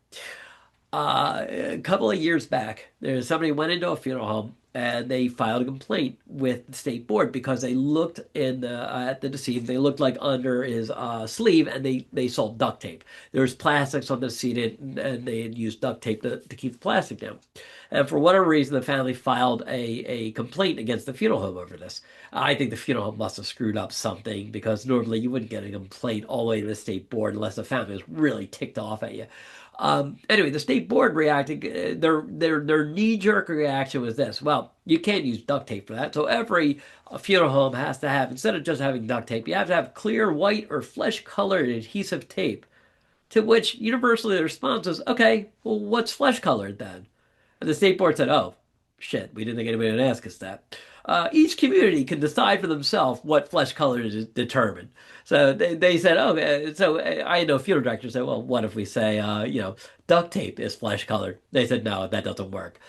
S1: A couple of years back, there's somebody went into a funeral home and they filed a complaint with the state board because they looked in at the deceased. They looked like under his sleeve, and they saw duct tape. There was plastics on the seat, and they had used duct tape to keep the plastic down. And for whatever reason, the family filed a complaint against the funeral home over this. I think the funeral home must have screwed up something because normally you wouldn't get a complaint all the way to the state board unless the family was really ticked off at you. Anyway, the state board reacted. Their knee-jerk reaction was this: well, you can't use duct tape for that. So every funeral home has to have, instead of just having duct tape, you have to have clear, white, or flesh-colored adhesive tape. To which universally the response was, okay, well, what's flesh-colored then? And the state board said, oh, shit, we didn't think anybody would ask us that. Each community can decide for themselves what flesh color is determined. So they said, oh, so I know funeral directors said, well, what if we say, duct tape is flesh colored? They said, no, that doesn't work.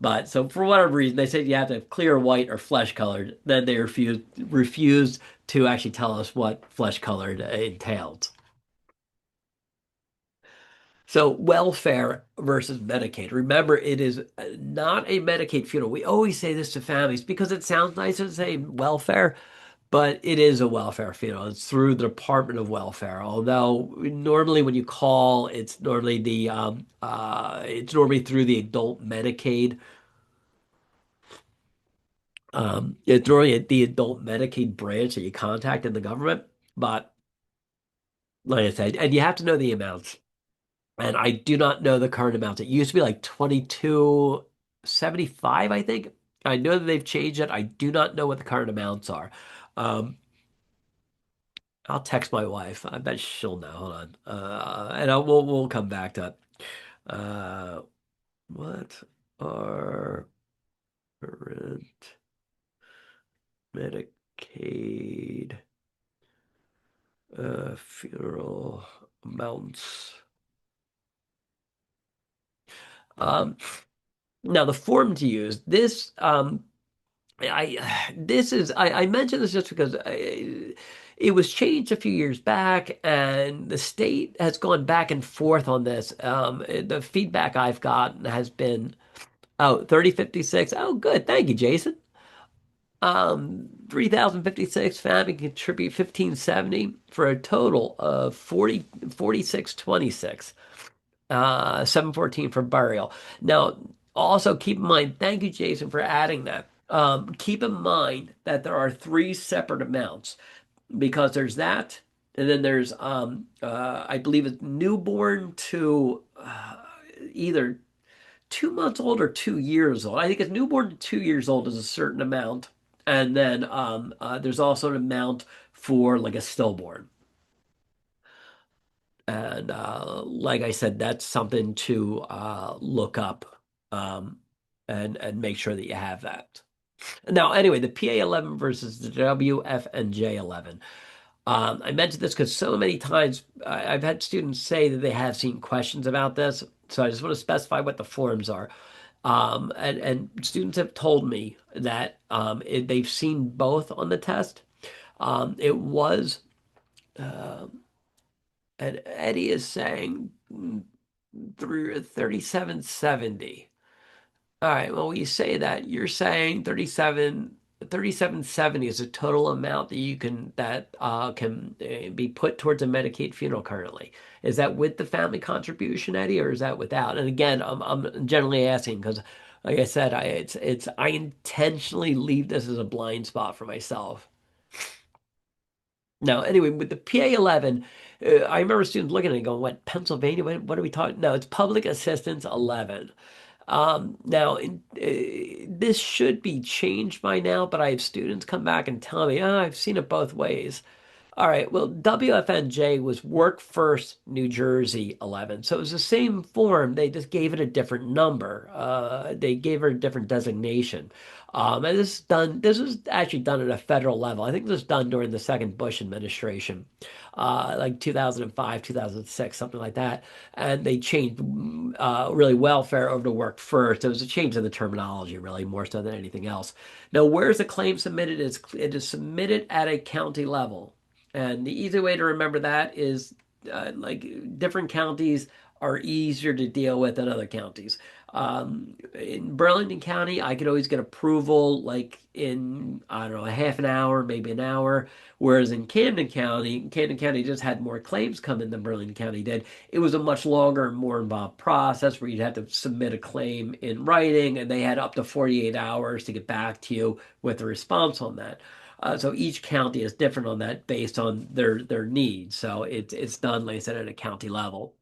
S1: But so for whatever reason, they said you have to have clear white or flesh colored. Then they refused to actually tell us what flesh colored entailed. So welfare versus Medicaid. Remember, it is not a Medicaid funeral. We always say this to families because it sounds nicer to say welfare, but it is a welfare funeral. It's through the Department of Welfare. Although normally when you call, it's normally through the adult Medicaid. It's normally the adult Medicaid branch that you contact in the government. But like I said, and you have to know the amounts. And I do not know the current amounts. It used to be like 22.75, I think. I know that they've changed it. I do not know what the current amounts are. Um, I'll text my wife. I bet she'll know. Hold on. And we'll come back to it. Uh, what are current Medicaid funeral amounts? Um, Now the form to use I mentioned this just because it was changed a few years back, and the state has gone back and forth on this. The feedback I've gotten has been, oh, 3056. Oh, good. Thank you, Jason. 3056 family contribute 1570 for a total of 4626. 714 for burial. Now, also keep in mind, thank you, Jason, for adding that. Keep in mind that there are three separate amounts because there's that, and then there's I believe it's newborn to either 2 months old or 2 years old. I think it's newborn to 2 years old is a certain amount, and then there's also an amount for like a stillborn. And like I said, that's something to look up and make sure that you have that. Now, anyway, the PA11 versus the WFNJ11. I mentioned this because so many times I've had students say that they have seen questions about this. So I just want to specify what the forms are. And students have told me that they've seen both on the test. It was. Uh, And Eddie is saying through 3770. All right, well, when you say that, you're saying 3770 is a total amount that you can be put towards a Medicaid funeral currently. Is that with the family contribution, Eddie, or is that without? And again, I'm generally asking because, like I said, I intentionally leave this as a blind spot for myself. Now, anyway, with the PA11, I remember students looking at it and going, what, Pennsylvania? What are we talking? No, it's Public Assistance 11. Now, this should be changed by now, but I have students come back and tell me, oh, I've seen it both ways. All right. Well, WFNJ was Work First New Jersey 11. So it was the same form. They just gave it a different number. They gave her a different designation. And this was actually done at a federal level. I think this was done during the second Bush administration, like 2005, 2006, something like that. And they changed really welfare over to Work First. It was a change in the terminology, really, more so than anything else. Now, where's the claim submitted? It is submitted at a county level. And the easy way to remember that is like different counties are easier to deal with than other counties. In Burlington County, I could always get approval like in, I don't know, a half an hour, maybe an hour. Whereas in Camden County just had more claims come in than Burlington County did. It was a much longer and more involved process where you'd have to submit a claim in writing, and they had up to 48 hours to get back to you with a response on that. So each county is different on that based on their needs. So it's done, like I said, at a county level.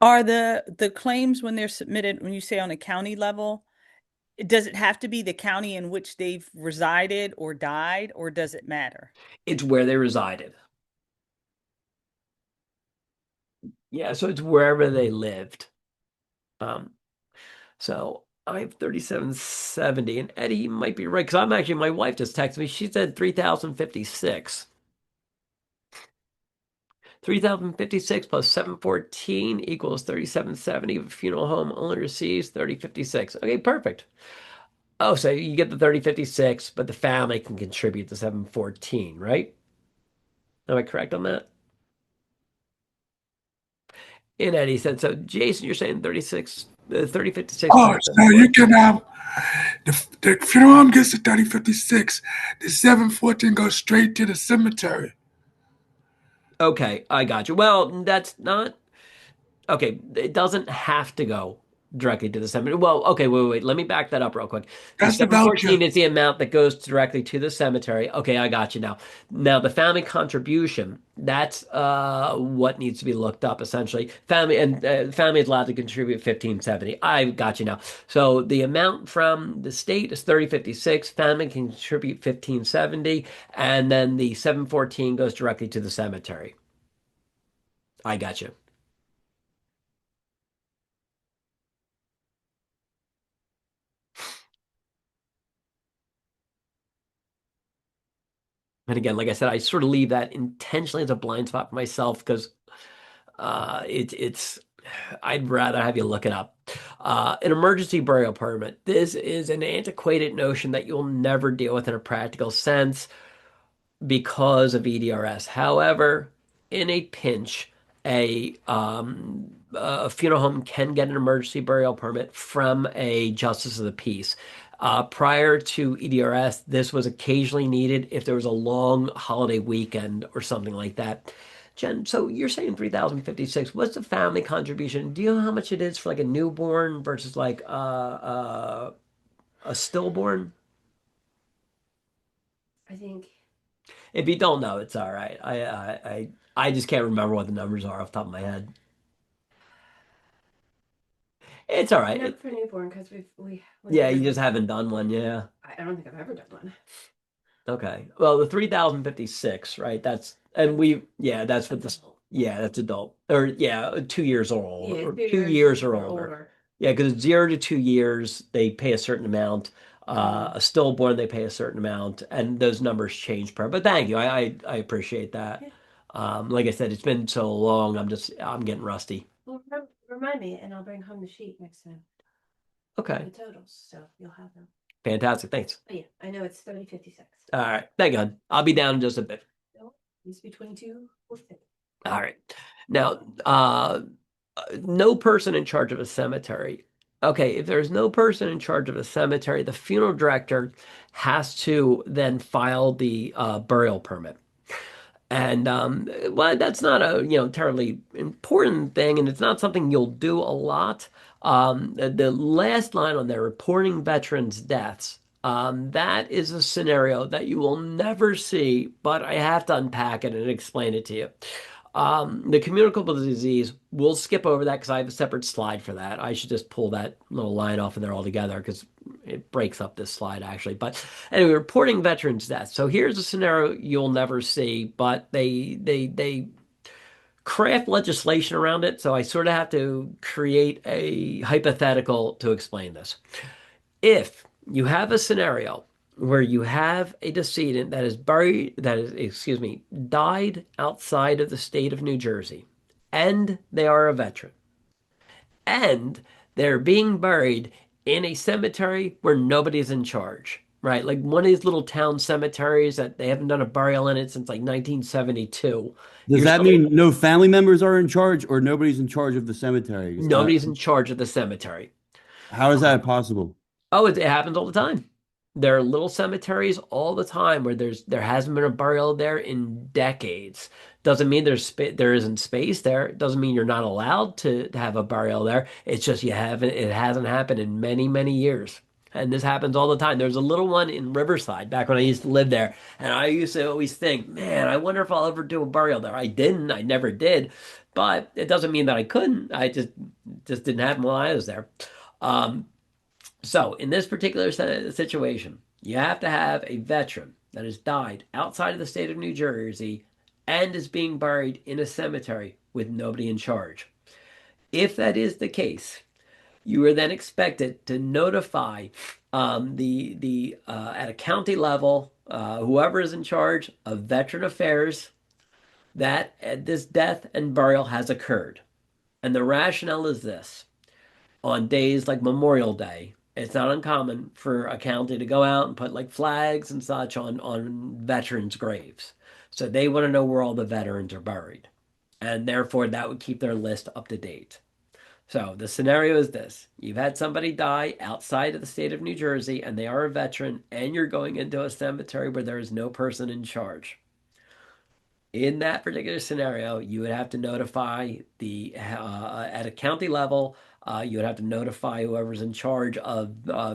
S2: Are the claims when they're submitted, when you say on a county level, does it have to be the county in which they've resided or died, or does it matter?
S1: It's where they resided. Yeah, so it's wherever they lived. Um, so I have 3770, and Eddie might be right because I'm actually my wife just texted me. She said 3056. 3056 plus 714 equals 3770. If a funeral home only receives 3056. Okay, perfect. Oh, so you get the 3056, but the family can contribute the 714, right? Am I correct on that? And Eddie said, so Jason, you're saying 3056
S5: Oh,
S1: plus
S5: so you
S1: 714.
S5: can the funeral home gets the 3056. The 714 goes straight to the cemetery.
S1: Okay, I got you. Well, that's not okay. It doesn't have to go directly to the cemetery. Well, okay, wait. Let me back that up real quick. The
S5: That's the voucher.
S1: 714 is the amount that goes directly to the cemetery. Okay, I got you now. Now the family contribution, that's what needs to be looked up essentially. Family is allowed to contribute 1570. I got you now. So the amount from the state is 3056. Family can contribute 1570, and then the 714 goes directly to the cemetery. I got you. And again, like I said, I sort of leave that intentionally as a blind spot for myself because it's I'd rather have you look it up. An emergency burial permit. This is an antiquated notion that you'll never deal with in a practical sense because of EDRS. However, in a pinch, a funeral home can get an emergency burial permit from a justice of the peace. Prior to EDRS, this was occasionally needed if there was a long holiday weekend or something like that. Jen, so you're saying 3,056. What's the family contribution? Do you know how much it is for like a newborn versus like a stillborn?
S6: I think
S1: If you don't know, it's all right. I just can't remember what the numbers are off the top of my head. It's all right.
S6: not for newborn because we
S1: Yeah,
S6: never
S1: you just
S6: did.
S1: haven't done one. Yeah.
S6: I don't think I've ever done one.
S1: Okay. Well, the 3,056, right? And yeah, that's what
S6: That's
S1: this,
S6: adult.
S1: yeah, that's adult. Or yeah, 2 years old
S6: Yeah,
S1: or
S6: 2 years
S1: 2 years or
S6: or
S1: older.
S6: older.
S1: Yeah, because 0 to 2 years, they pay a certain amount.
S6: Mhm.
S1: A stillborn, they pay a certain amount, and those numbers change per. But thank you. I appreciate that.
S6: Yeah.
S1: Like I said, it's been so long. I'm getting rusty.
S6: Well, remind me, and I'll bring home the sheet next time.
S1: Okay.
S6: The totals, so you'll have them.
S1: Fantastic. Thanks.
S6: But yeah, I know it's 3056.
S1: All right. Thank God. I'll be down in just a bit.
S6: No, it needs to be 22 or 50.
S1: All right. Now, no person in charge of a cemetery. Okay, if there's no person in charge of a cemetery, the funeral director has to then file the burial permit. And well, that's not a terribly important thing, and it's not something you'll do a lot. The last line on there, reporting veterans' deaths, that is a scenario that you will never see, but I have to unpack it and explain it to you. The communicable disease, we'll skip over that because I have a separate slide for that. I should just pull that little line off of there altogether because it breaks up this slide actually. But anyway, reporting veterans deaths. So here's a scenario you'll never see, but they craft legislation around it. So I sort of have to create a hypothetical to explain this. If you have a scenario where you have a decedent that is buried, that is, excuse me, died outside of the state of New Jersey, and they are a veteran, and they're being buried in a cemetery where nobody's in charge, right? Like one of these little town cemeteries that they haven't done a burial in it since like 1972.
S4: Does
S1: You're
S4: that
S1: still,
S4: mean no family members are in charge or nobody's in charge of the cemeteries?
S1: nobody's in charge of the cemetery.
S4: How is that possible?
S1: Oh, it happens all the time. There are little cemeteries all the time where there hasn't been a burial there in decades. Doesn't mean there isn't space there. Doesn't mean you're not allowed to have a burial there. It's just it hasn't happened in many, many years. And this happens all the time. There's a little one in Riverside back when I used to live there, and I used to always think, man, I wonder if I'll ever do a burial there. I didn't. I never did. But it doesn't mean that I couldn't. I just didn't happen while I was there. Um, so, in this particular situation, you have to have a veteran that has died outside of the state of New Jersey and is being buried in a cemetery with nobody in charge. If that is the case, you are then expected to notify the at a county level, whoever is in charge of veteran affairs, that this death and burial has occurred. And the rationale is this: on days like Memorial Day, it's not uncommon for a county to go out and put like flags and such on veterans' graves. So they want to know where all the veterans are buried. And therefore, that would keep their list up to date. So the scenario is this: you've had somebody die outside of the state of New Jersey, and they are a veteran, and you're going into a cemetery where there is no person in charge. In that particular scenario, you would have to notify at a county level, you would have to notify whoever's in charge of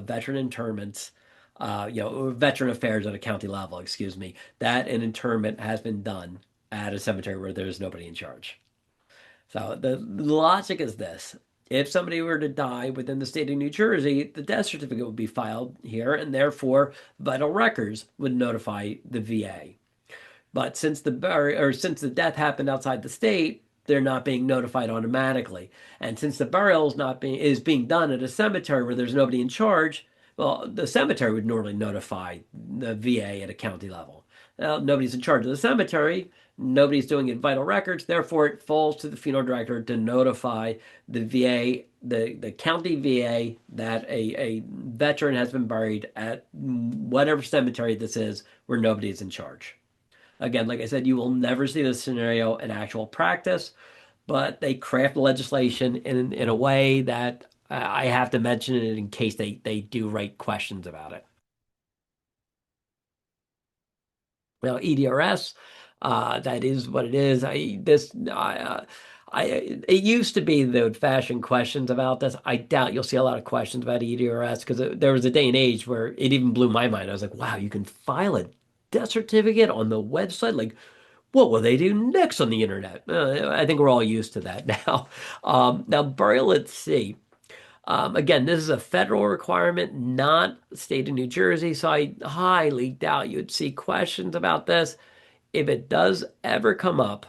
S1: veteran interments, veteran affairs at a county level, excuse me, that an interment has been done at a cemetery where there's nobody in charge. So the logic is this: if somebody were to die within the state of New Jersey, the death certificate would be filed here, and therefore vital records would notify the VA. But since the death happened outside the state, they're not being notified automatically. And since the burial is being done at a cemetery where there's nobody in charge, well, the cemetery would normally notify the VA at a county level. Now, nobody's in charge of the cemetery. Nobody's doing it vital records. Therefore, it falls to the funeral director to notify the VA, the county VA, that a veteran has been buried at whatever cemetery this is where nobody's in charge. Again, like I said, you will never see this scenario in actual practice, but they craft legislation in a way that I have to mention it in case they do write questions about it. Now, EDRS, that is what it is. It used to be the old-fashioned questions about this. I doubt you'll see a lot of questions about EDRS because there was a day and age where it even blew my mind. I was like, wow, you can file a death certificate on the website? Like, what will they do next on the internet? I think we're all used to that now. Now, burial at sea. Again, this is a federal requirement, not the state of New Jersey, so I highly doubt you'd see questions about this. If it does ever come up,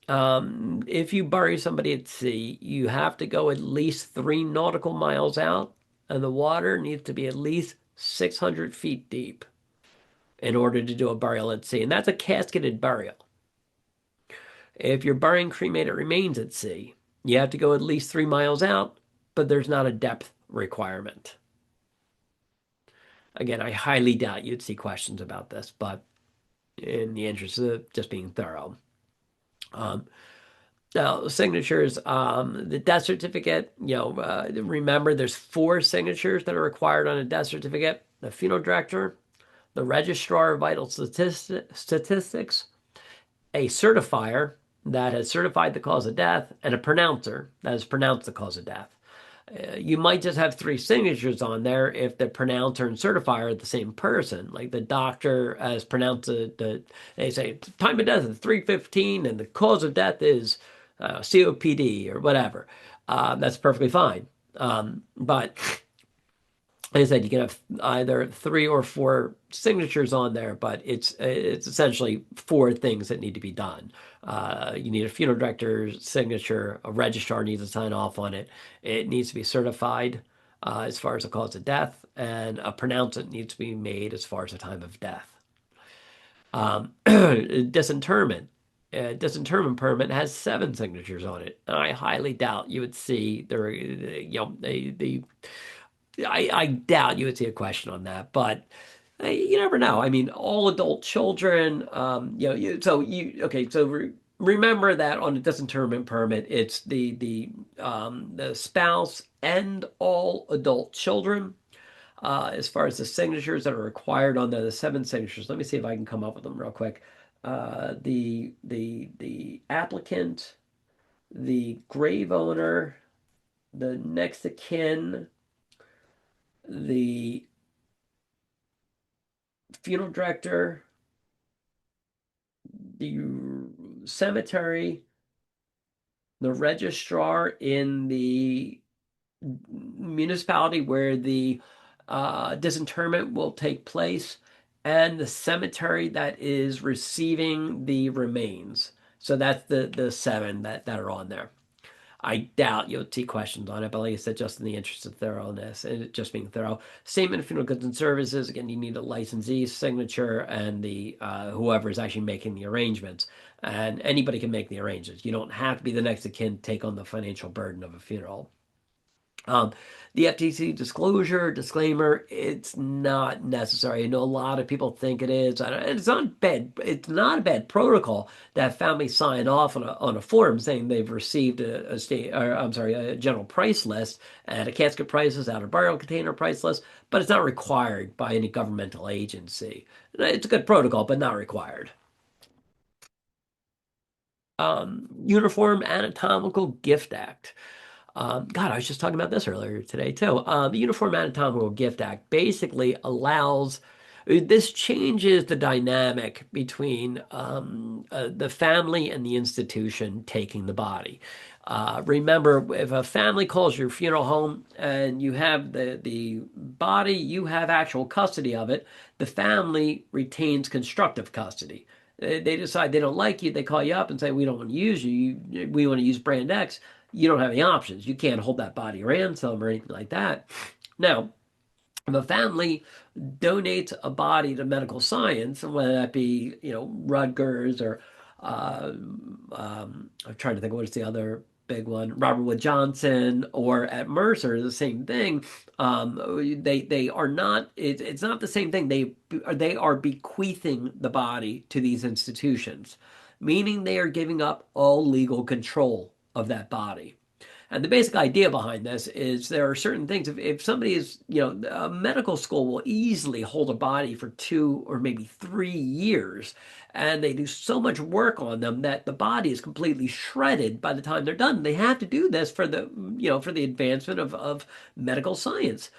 S1: if you bury somebody at sea, you have to go at least 3 nautical miles out, and the water needs to be at least 600 feet deep in order to do a burial at sea. And that's a casketed burial. If you're burying cremated remains at sea, you have to go at least 3 miles out, but there's not a depth requirement. Again, I highly doubt you'd see questions about this, but in the interest of just being thorough. Now, signatures, the death certificate, remember there's 4 signatures that are required on a death certificate: the funeral director, the registrar of vital statistics, a certifier that has certified the cause of death, and a pronouncer that has pronounced the cause of death. You might just have 3 signatures on there if the pronouncer and certifier are the same person. Like the doctor has pronounced they say time of death is 3:15 and the cause of death is COPD or whatever. That's perfectly fine. But like I said, you can have either 3 or 4 signatures on there, but it's essentially 4 things that need to be done. You need a funeral director's signature, a registrar needs to sign off on it. It needs to be certified as far as the cause of death, and a pronouncement needs to be made as far as the time of death. Disinterment. Disinterment permit has 7 signatures on it. And I highly doubt you would see there, I doubt you would see a question on that, but you never know. I mean, all adult children, okay, so remember that on a disinterment permit, it's the spouse and all adult children. As far as the signatures that are required on the 7 signatures, let me see if I can come up with them real quick. The applicant, the grave owner, the next of kin, the funeral director, the cemetery, the registrar in the municipality where the disinterment will take place, and the cemetery that is receiving the remains. So that's the 7 that are on there. I doubt you'll see questions on it, but like I said, just in the interest of thoroughness and it just being thorough. Statement of funeral goods and services. Again, you need a licensee's signature and the whoever is actually making the arrangements. And anybody can make the arrangements. You don't have to be the next of kin to take on the financial burden of a funeral. Um, the FTC disclosure disclaimer, it's not necessary. I know a lot of people think it is. And it's not bad. It's not a bad protocol that families sign off on a form saying they've received a state, or I'm sorry, a general price list and a casket prices out of burial container price list, but it's not required by any governmental agency. It's a good protocol, but not required. Uniform Anatomical Gift Act. God, I was just talking about this earlier today too. The Uniform Anatomical Gift Act basically allows, this changes the dynamic between the family and the institution taking the body. Remember, if a family calls your funeral home and you have the body, you have actual custody of it, the family retains constructive custody. They decide they don't like you, they call you up and say, we don't want to use you, we want to use brand X. You don't have any options. You can't hold that body ransom or anything like that. Now, if a family donates a body to medical science, and whether that be, Rutgers or I'm trying to think what's the other big one, Robert Wood Johnson, or at Mercer, the same thing. They are not. It's not the same thing. They are bequeathing the body to these institutions, meaning they are giving up all legal control of that body. And the basic idea behind this is there are certain things. If somebody is, a medical school will easily hold a body for 2 or maybe 3 years, and they do so much work on them that the body is completely shredded by the time they're done. They have to do this for the advancement of medical science.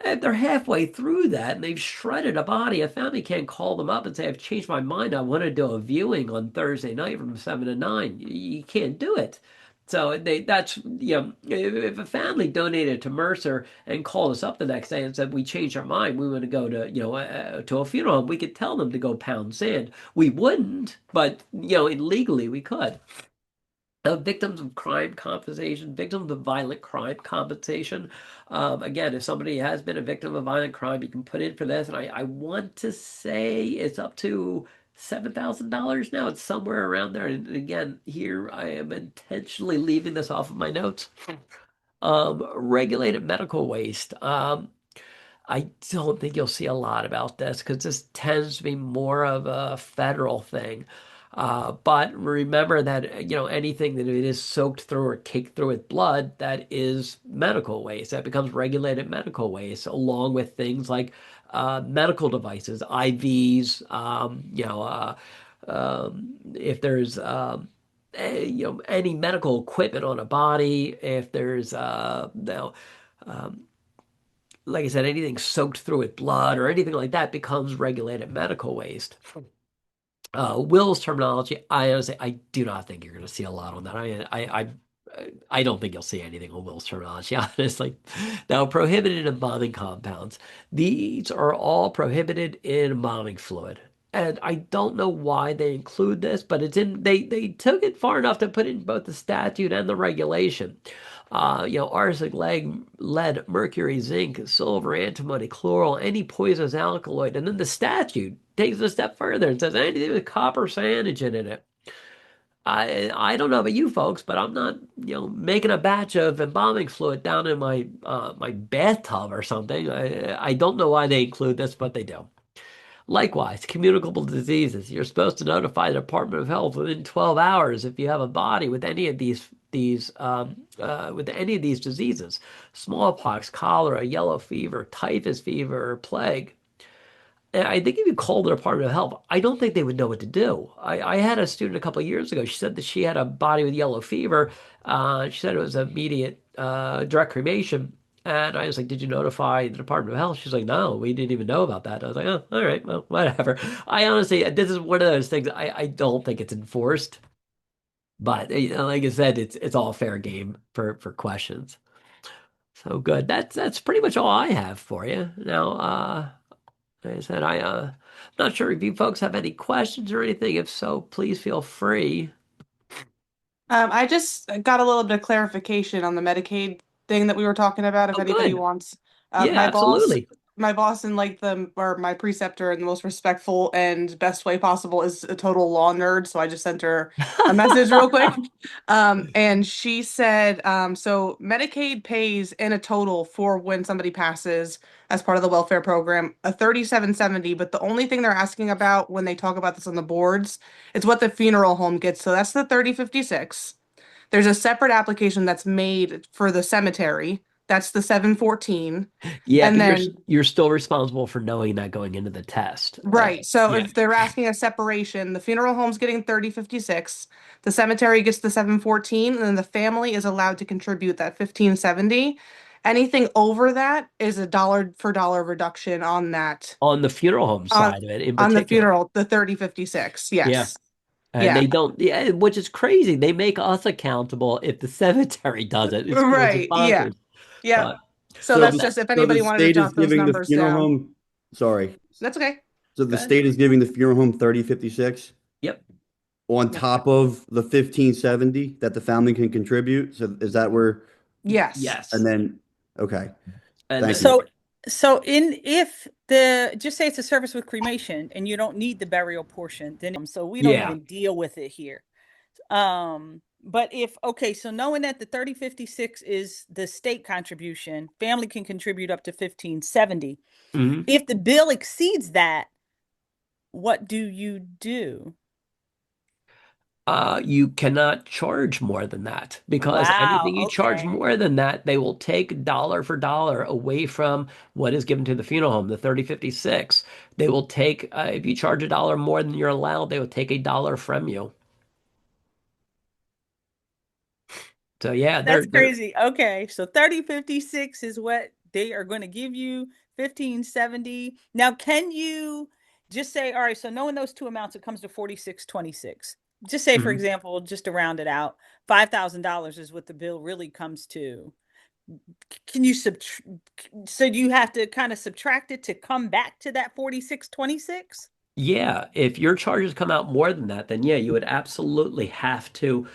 S1: If they're halfway through that and they've shredded a body, a family can't call them up and say, I've changed my mind. I want to do a viewing on Thursday night from 7 to 9. You can't do it. So if a family donated to Mercer and called us up the next day and said, we changed our mind, we want to go to a funeral home, we could tell them to go pound sand. We wouldn't, but, illegally we could. Victims of crime compensation, victims of violent crime compensation. Again, if somebody has been a victim of violent crime, you can put in for this. And I want to say it's up to $7,000 now. It's somewhere around there. And again, here I am intentionally leaving this off of my notes. Regulated medical waste. I don't think you'll see a lot about this because this tends to be more of a federal thing. But remember that, anything that it is soaked through or caked through with blood, that is medical waste. That becomes regulated medical waste, along with things like medical devices, IVs, if there's any medical equipment on a body, if there's like I said, anything soaked through with blood or anything like that becomes regulated medical waste. Will's terminology, I honestly, I do not think you're going to see a lot on that. I don't think you'll see anything on Will's terminology, honestly. Now, prohibited embalming compounds. These are all prohibited in embalming fluid. And I don't know why they include this, but it's in they took it far enough to put it in both the statute and the regulation. Arsenic, lead, mercury, zinc, silver, antimony, chloral, any poisonous alkaloid. And then the statute takes it a step further and says anything with copper cyanogen in it. I don't know about you folks, but I'm not, making a batch of embalming fluid down in my bathtub or something. I don't know why they include this, but they do. Likewise, communicable diseases. You're supposed to notify the Department of Health within 12 hours if you have a body with any of these diseases: smallpox, cholera, yellow fever, typhus fever, or plague. And I think if you call the Department of Health, I don't think they would know what to do. I had a student a couple of years ago. She said that she had a body with yellow fever. She said it was immediate direct cremation. And I was like, "Did you notify the Department of Health?" She's like, "No, we didn't even know about that." I was like, "Oh, all right, well, whatever." I honestly, this is one of those things I don't think it's enforced. But like I said, it's all fair game for questions. So good. That's pretty much all I have for you. Now, like I said, not sure if you folks have any questions or anything. If so, please feel free.
S7: I just got a little bit of clarification on the Medicaid thing that we were talking about, if
S1: Oh,
S7: anybody
S1: good.
S7: wants.
S1: Yeah,
S7: My boss,
S1: absolutely.
S7: my boss in like or my preceptor in the most respectful and best way possible is a total law nerd, so I just sent her a message real quick. And she said, so Medicaid pays in a total for when somebody passes as part of the welfare program a 3770, but the only thing they're asking about when they talk about this on the boards is what the funeral home gets. So that's the 3056. There's a separate application that's made for the cemetery. That's the 714.
S1: Yeah,
S7: And
S1: but you're
S7: then,
S1: you're still responsible for knowing that going into the test.
S7: right. So
S1: Yeah.
S7: if they're asking a separation, the funeral home's getting 3056, the cemetery gets the 714, and then the family is allowed to contribute that 1570. Anything over that is a dollar for dollar reduction on that
S1: On the funeral home
S7: on
S1: side of it in
S7: on the
S1: particular.
S7: funeral, the 3056.
S1: Yeah.
S7: Yes.
S1: And
S7: Yeah.
S1: they don't, yeah, which is crazy. They make us accountable if the cemetery does it. It's
S7: Right. Yeah.
S1: bonkers.
S7: Yep.
S1: But
S7: So
S4: So
S7: that's
S4: the
S7: just if
S4: so the
S7: anybody wanted to
S4: state is
S7: jot those
S4: giving the
S7: numbers
S4: funeral
S7: down.
S4: home, sorry.
S7: That's okay.
S4: So
S7: Go
S4: the
S7: ahead.
S4: state is giving the funeral home 3056
S1: yep.
S4: on
S7: Yep.
S4: top of the 1570 that the family can contribute. So is that where,
S7: Yes.
S4: and
S1: Yes.
S4: then, okay,
S1: And
S4: thank you.
S2: So in if the just say it's a service with cremation and you don't need the burial portion, then so we don't
S1: yeah.
S2: even deal with it here. But if okay, so knowing that the 3056 is the state contribution, family can contribute up to 1570.
S1: Mhm.
S2: If the bill exceeds that, what do you do?
S1: You cannot charge more than that because
S2: Wow,
S1: anything you charge
S2: okay.
S1: more than that, they will take dollar for dollar away from what is given to the funeral home, the 3056. They will take, if you charge a dollar more than you're allowed, they will take a dollar from you. So yeah,
S2: That's
S1: they're
S2: crazy. Okay, so 3056 is what they are going to give you, 1570. Now, can you just say, all right, so knowing those two amounts, it comes to 4626. Just say, for
S1: Mhm.
S2: example, just to round it out, $5,000 is what the bill really comes to. Can you so you have to kind of subtract it to come back to that 4626?
S1: Yeah, if your charges come out more than that, then yeah, you would absolutely have to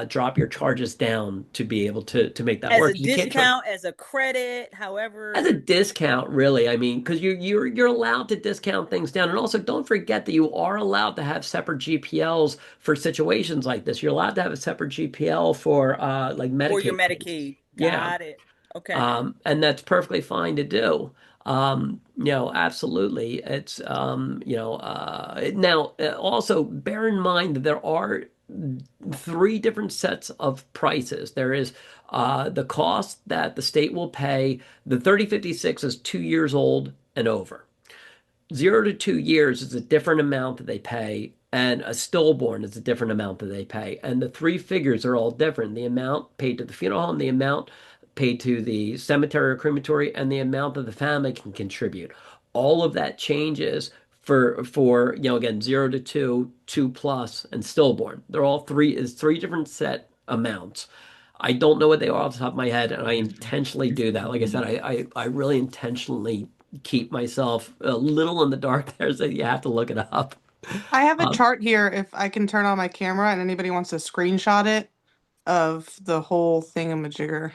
S1: drop your charges down to be able to make that
S2: As
S1: work.
S2: a
S1: You can't charge
S2: discount, as a credit,
S1: as a
S2: however,
S1: discount, really. I mean, because you're allowed to discount things down, and also don't forget that you are allowed to have separate GPLs for situations like this. You're allowed to have a separate GPL for like
S2: for your
S1: Medicaid payments.
S2: Medicaid.
S1: Yeah.
S2: Got it. Okay.
S1: And that's perfectly fine to do. Absolutely. It's, now also bear in mind that there are three different sets of prices. There is the cost that the state will pay. The 3056 is 2 years old and over. 0 to 2 years is a different amount that they pay, and a stillborn is a different amount that they pay. And the three figures are all different. The amount paid to the funeral home, the amount paid to the cemetery or crematory, and the amount that the family can contribute. All of that changes for again 0 to 2, 2 plus, and stillborn. They're all three different set amounts. I don't know what they are off the top of my head, and I intentionally do that. Like I said, I really intentionally keep myself a little in the dark there, so you have to look it up.
S7: I have a
S1: Um,
S7: chart here if I can turn on my camera and anybody wants to screenshot it of the whole thingamajigger,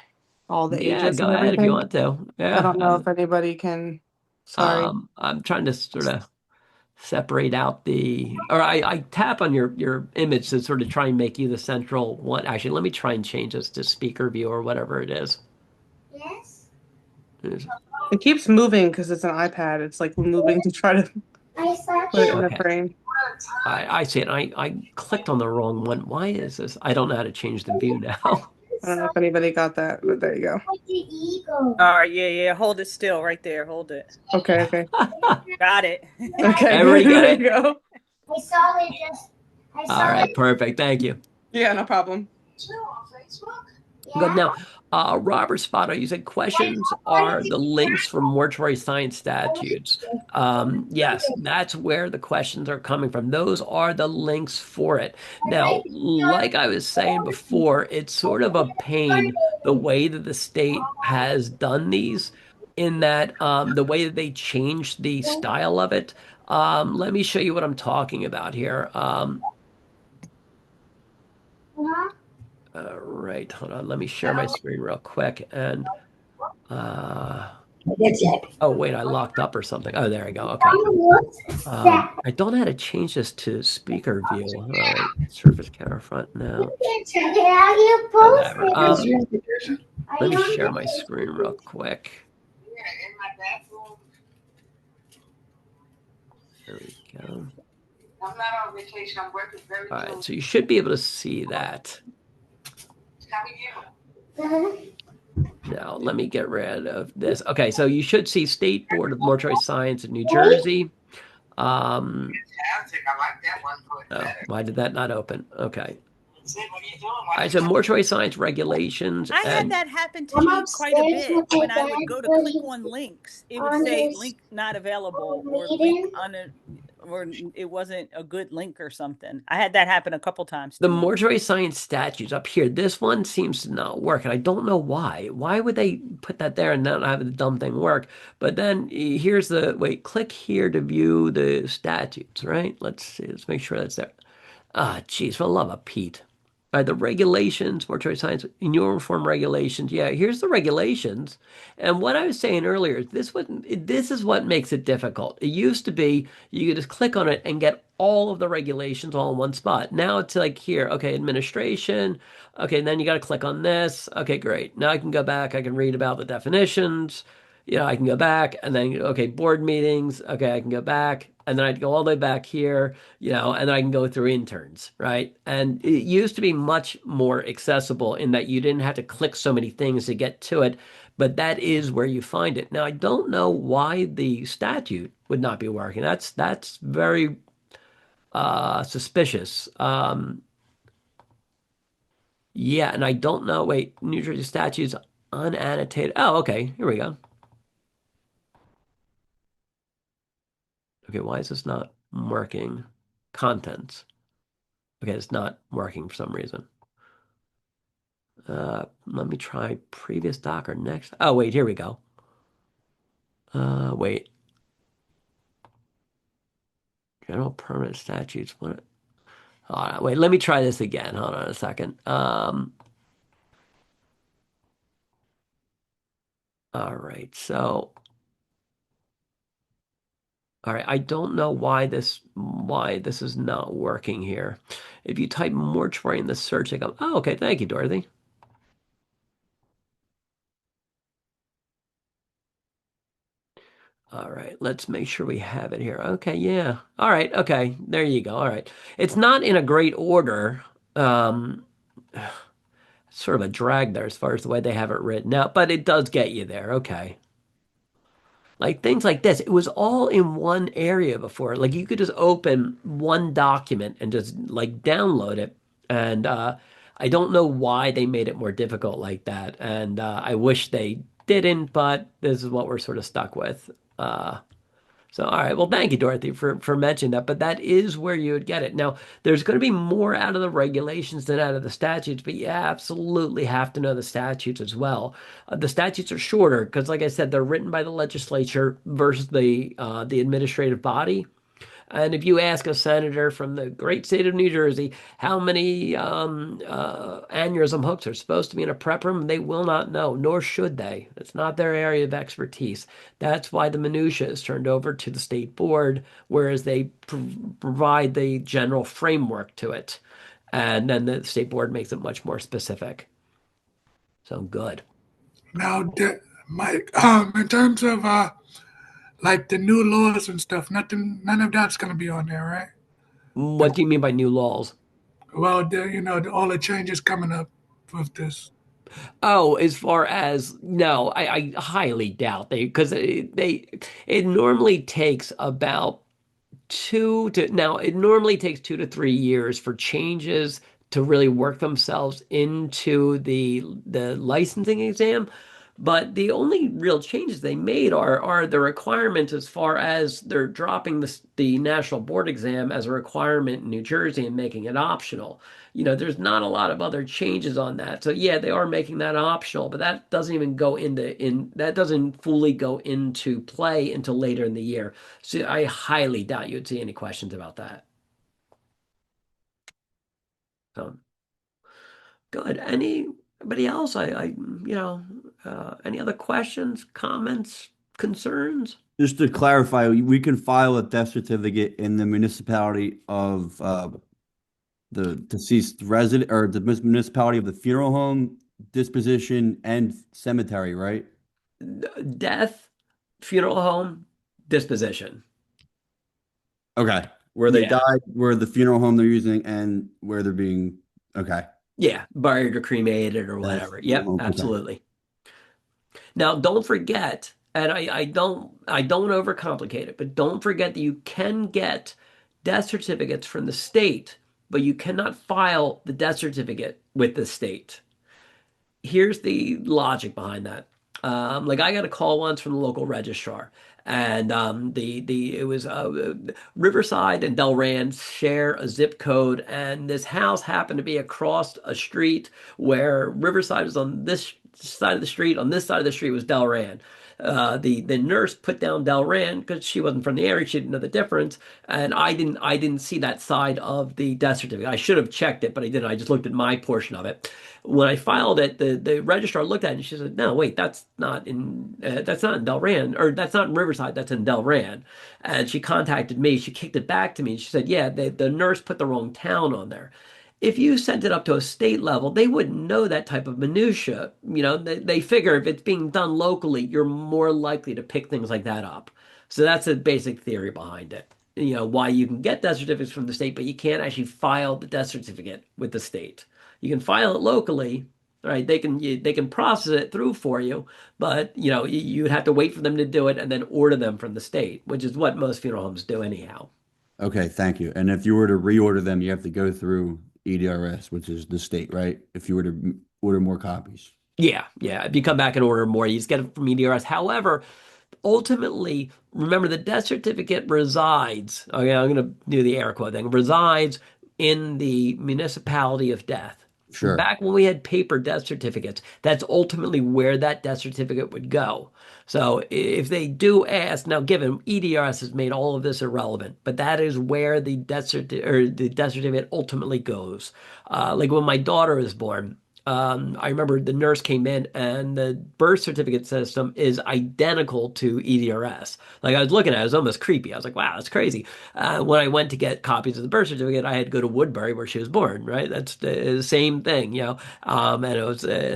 S7: all the
S1: yeah,
S7: ages
S1: go
S7: and
S1: ahead if you
S7: everything.
S1: want to.
S7: I
S1: Yeah,
S7: don't know if anybody can. Sorry.
S1: I'm trying to sort of separate out or I tap on your image to sort of try and make you the central one. Actually, let me try and change this to speaker view or whatever it is.
S8: Yes.
S1: Is-
S7: It keeps moving because it's an iPad. It's like moving to try to
S8: I saw
S7: put it in
S8: you
S7: the
S1: Okay,
S7: frame.
S1: I see it. I clicked on the wrong one. Why is this? I don't know how to change the view now.
S7: I don't know if anybody got that, but there you go.
S8: like the eagle.
S2: All right, yeah, yeah. Hold it still right there. Hold it.
S7: Okay, okay.
S2: Got it.
S7: Okay,
S1: Everybody
S7: good.
S1: get
S7: There you
S1: it?
S7: go.
S8: I saw it just. I
S1: All
S8: saw
S1: right,
S8: it
S1: perfect. Thank you.
S7: Yeah, no problem.
S8: too on Facebook.
S1: Good.
S8: Yeah.
S1: Now, Robert Spotto, you said questions
S8: What
S1: are
S8: is
S1: the links for mortuary science statutes.
S8: it?
S1: Yes, that's where the questions are coming from. Those are the links for it. Now, like I was saying before, it's sort of a pain the way that the state has done these, in that the way that they changed the style of it. Let me show you what I'm talking about here.
S8: Huh?
S1: Right, hold on. Let me share my screen real quick. And uh,
S8: That's it.
S1: oh wait, I locked up or something. Oh, there we go. Okay.
S8: What's that?
S1: I don't know how to change this to speaker view. Oh wait, surface camera front now.
S8: How you
S1: Whatever.
S8: post it?
S1: Let me
S8: I
S1: share
S8: don't
S1: my screen real quick. There we go.
S9: I'm not on vacation. I'm working very
S1: All right,
S9: close.
S1: so you should be able to see that.
S9: How are you?
S1: Now, let me get rid of this. Okay, so you should see State Board of Mortuary Science in New Jersey. Um,
S9: Fantastic. I like that one
S1: oh,
S9: better.
S1: why did that not open? Okay.
S9: Sid, what are you doing?
S1: All
S9: Why
S1: right,
S9: did
S1: so
S9: you
S1: mortuary science regulations
S2: I had
S1: and
S2: that happen to
S8: I'm
S2: me quite a
S8: upstairs
S2: bit
S8: with my
S2: when I would
S8: dad
S2: go to
S8: because
S2: click
S8: he's
S2: on links. It would
S8: on
S2: say
S8: his
S2: link not available or link
S8: meeting.
S2: or it wasn't a good link or something. I had that happen a couple times
S1: the
S2: too.
S1: mortuary science statutes up here, this one seems to not work, and I don't know why. Why would they put that there and not have the dumb thing work? But then here's the wait, click here to view the statutes, right? Let's see, let's make sure that's there. Ah, geez, for the love of Pete. All right, the regulations, mortuary science, uniform regulations. Yeah, here's the regulations. And what I was saying earlier, this is what makes it difficult. It used to be you could just click on it and get all of the regulations all in one spot. Now it's like here, okay, administration. Okay, and then you got to click on this. Okay, great. Now I can go back. I can read about the definitions. I can go back and then, okay, board meetings. Okay, I can go back and then I'd go all the way back here, and then I can go through interns, right? And it used to be much more accessible in that you didn't have to click so many things to get to it, but that is where you find it. Now, I don't know why the statute would not be working. That's very suspicious. Yeah, and I don't know. Wait, New Jersey statutes unannotated. Oh, okay, here we go. Okay, why is this not working? Contents. Okay, it's not working for some reason. Let me try previous doc or next. Oh, wait, here we go. Wait. General permanent statutes. What? Hold on, wait, let me try this again. Hold on a second. All right, so all right, I don't know why this is not working here. If you type mortuary in the search, I go, oh, okay, thank you, Dorothy. All right, let's make sure we have it here. Okay, yeah. All right, okay, there you go. All right. It's not in a great order. Um, sort of a drag there as far as the way they have it written out, but it does get you there. Okay. Like things like this, it was all in one area before. Like you could just open one document and just like download it. And I don't know why they made it more difficult like that. And I wish they didn't, but this is what we're sort of stuck with. So, all right. Well, thank you, Dorothy, for mentioning that. But that is where you would get it. Now, there's going to be more out of the regulations than out of the statutes, but you absolutely have to know the statutes as well. The statutes are shorter because, like I said, they're written by the legislature versus the administrative body. And if you ask a senator from the great state of New Jersey how many aneurysm hooks are supposed to be in a prep room, they will not know, nor should they. It's not their area of expertise. That's why the minutia is turned over to the state board, whereas they provide the general framework to it. And then the state board makes it much more specific. So good.
S5: Now, Mike, in terms of like the new laws and stuff, none of that's gonna be on there, right?
S1: What do you mean by new laws?
S5: Well, all the changes coming up with this.
S1: Oh, as far as no, I highly doubt because it normally takes about it normally takes 2 to 3 years for changes to really work themselves into the licensing exam. But the only real changes they made are the requirements as far as they're dropping the national board exam as a requirement in New Jersey and making it optional. There's not a lot of other changes on that. So yeah, they are making that optional, but that doesn't even go into in that doesn't fully go into play until later in the year. So I highly doubt you'd see any questions about that. So good. Anybody else? Any other questions, comments, concerns?
S4: Just to clarify, we can file a death certificate in the municipality of the deceased resident or the municipality of the funeral home, disposition, and cemetery, right?
S1: Death, funeral home, disposition.
S4: Okay. Where they
S1: Yeah.
S4: died, where the funeral home they're using, and where they're being. Okay.
S1: Yeah, buried or cremated or
S4: That's
S1: whatever. Yep,
S4: okay.
S1: absolutely. Now, don't forget, and I don't overcomplicate it, but don't forget that you can get death certificates from the state, but you cannot file the death certificate with the state. Here's the logic behind that. Like I got a call once from the local registrar, and the it was Riverside and Delran share a zip code, and this house happened to be across a street where Riverside was on this side of the street. On this side of the street was Delran. The nurse put down Delran because she wasn't from the area. She didn't know the difference, and I didn't see that side of the death certificate. I should have checked it, but I didn't. I just looked at my portion of it. When I filed it, the registrar looked at it and she said, "No, wait, that's not in Delran, or that's not in Riverside. That's in Delran." And she contacted me. She kicked it back to me. She said, "Yeah, the nurse put the wrong town on there." If you sent it up to a state level, they wouldn't know that type of minutia. They figure if it's being done locally, you're more likely to pick things like that up. So that's the basic theory behind it. Why you can get death certificates from the state, but you can't actually file the death certificate with the state. You can file it locally, right? They can process it through for you, but you'd have to wait for them to do it and then order them from the state, which is what most funeral homes do anyhow.
S4: Okay, thank you. And if you were to reorder them, you have to go through EDRS, which is the state, right? If you were to order more copies.
S1: Yeah, yeah. If you come back and order more, you just get it from EDRS. However, ultimately, remember the death certificate resides, okay, I'm going to do the air quote thing, resides in the municipality of death.
S4: Sure.
S1: Back when we had paper death certificates, that's ultimately where that death certificate would go. So if they do ask, now given EDRS has made all of this irrelevant, but that is where the death certificate ultimately goes. Like when my daughter was born, I remember the nurse came in and the birth certificate system is identical to EDRS. Like I was looking at it, it was almost creepy. I was like, wow, that's crazy. When I went to get copies of the birth certificate, I had to go to Woodbury where she was born, right? That's the same thing. And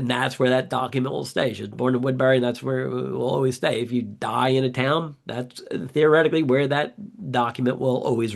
S1: that's where that document will stay. She was born in Woodbury, and that's where it will always stay. If you die in a town, that's theoretically where that document will always reside.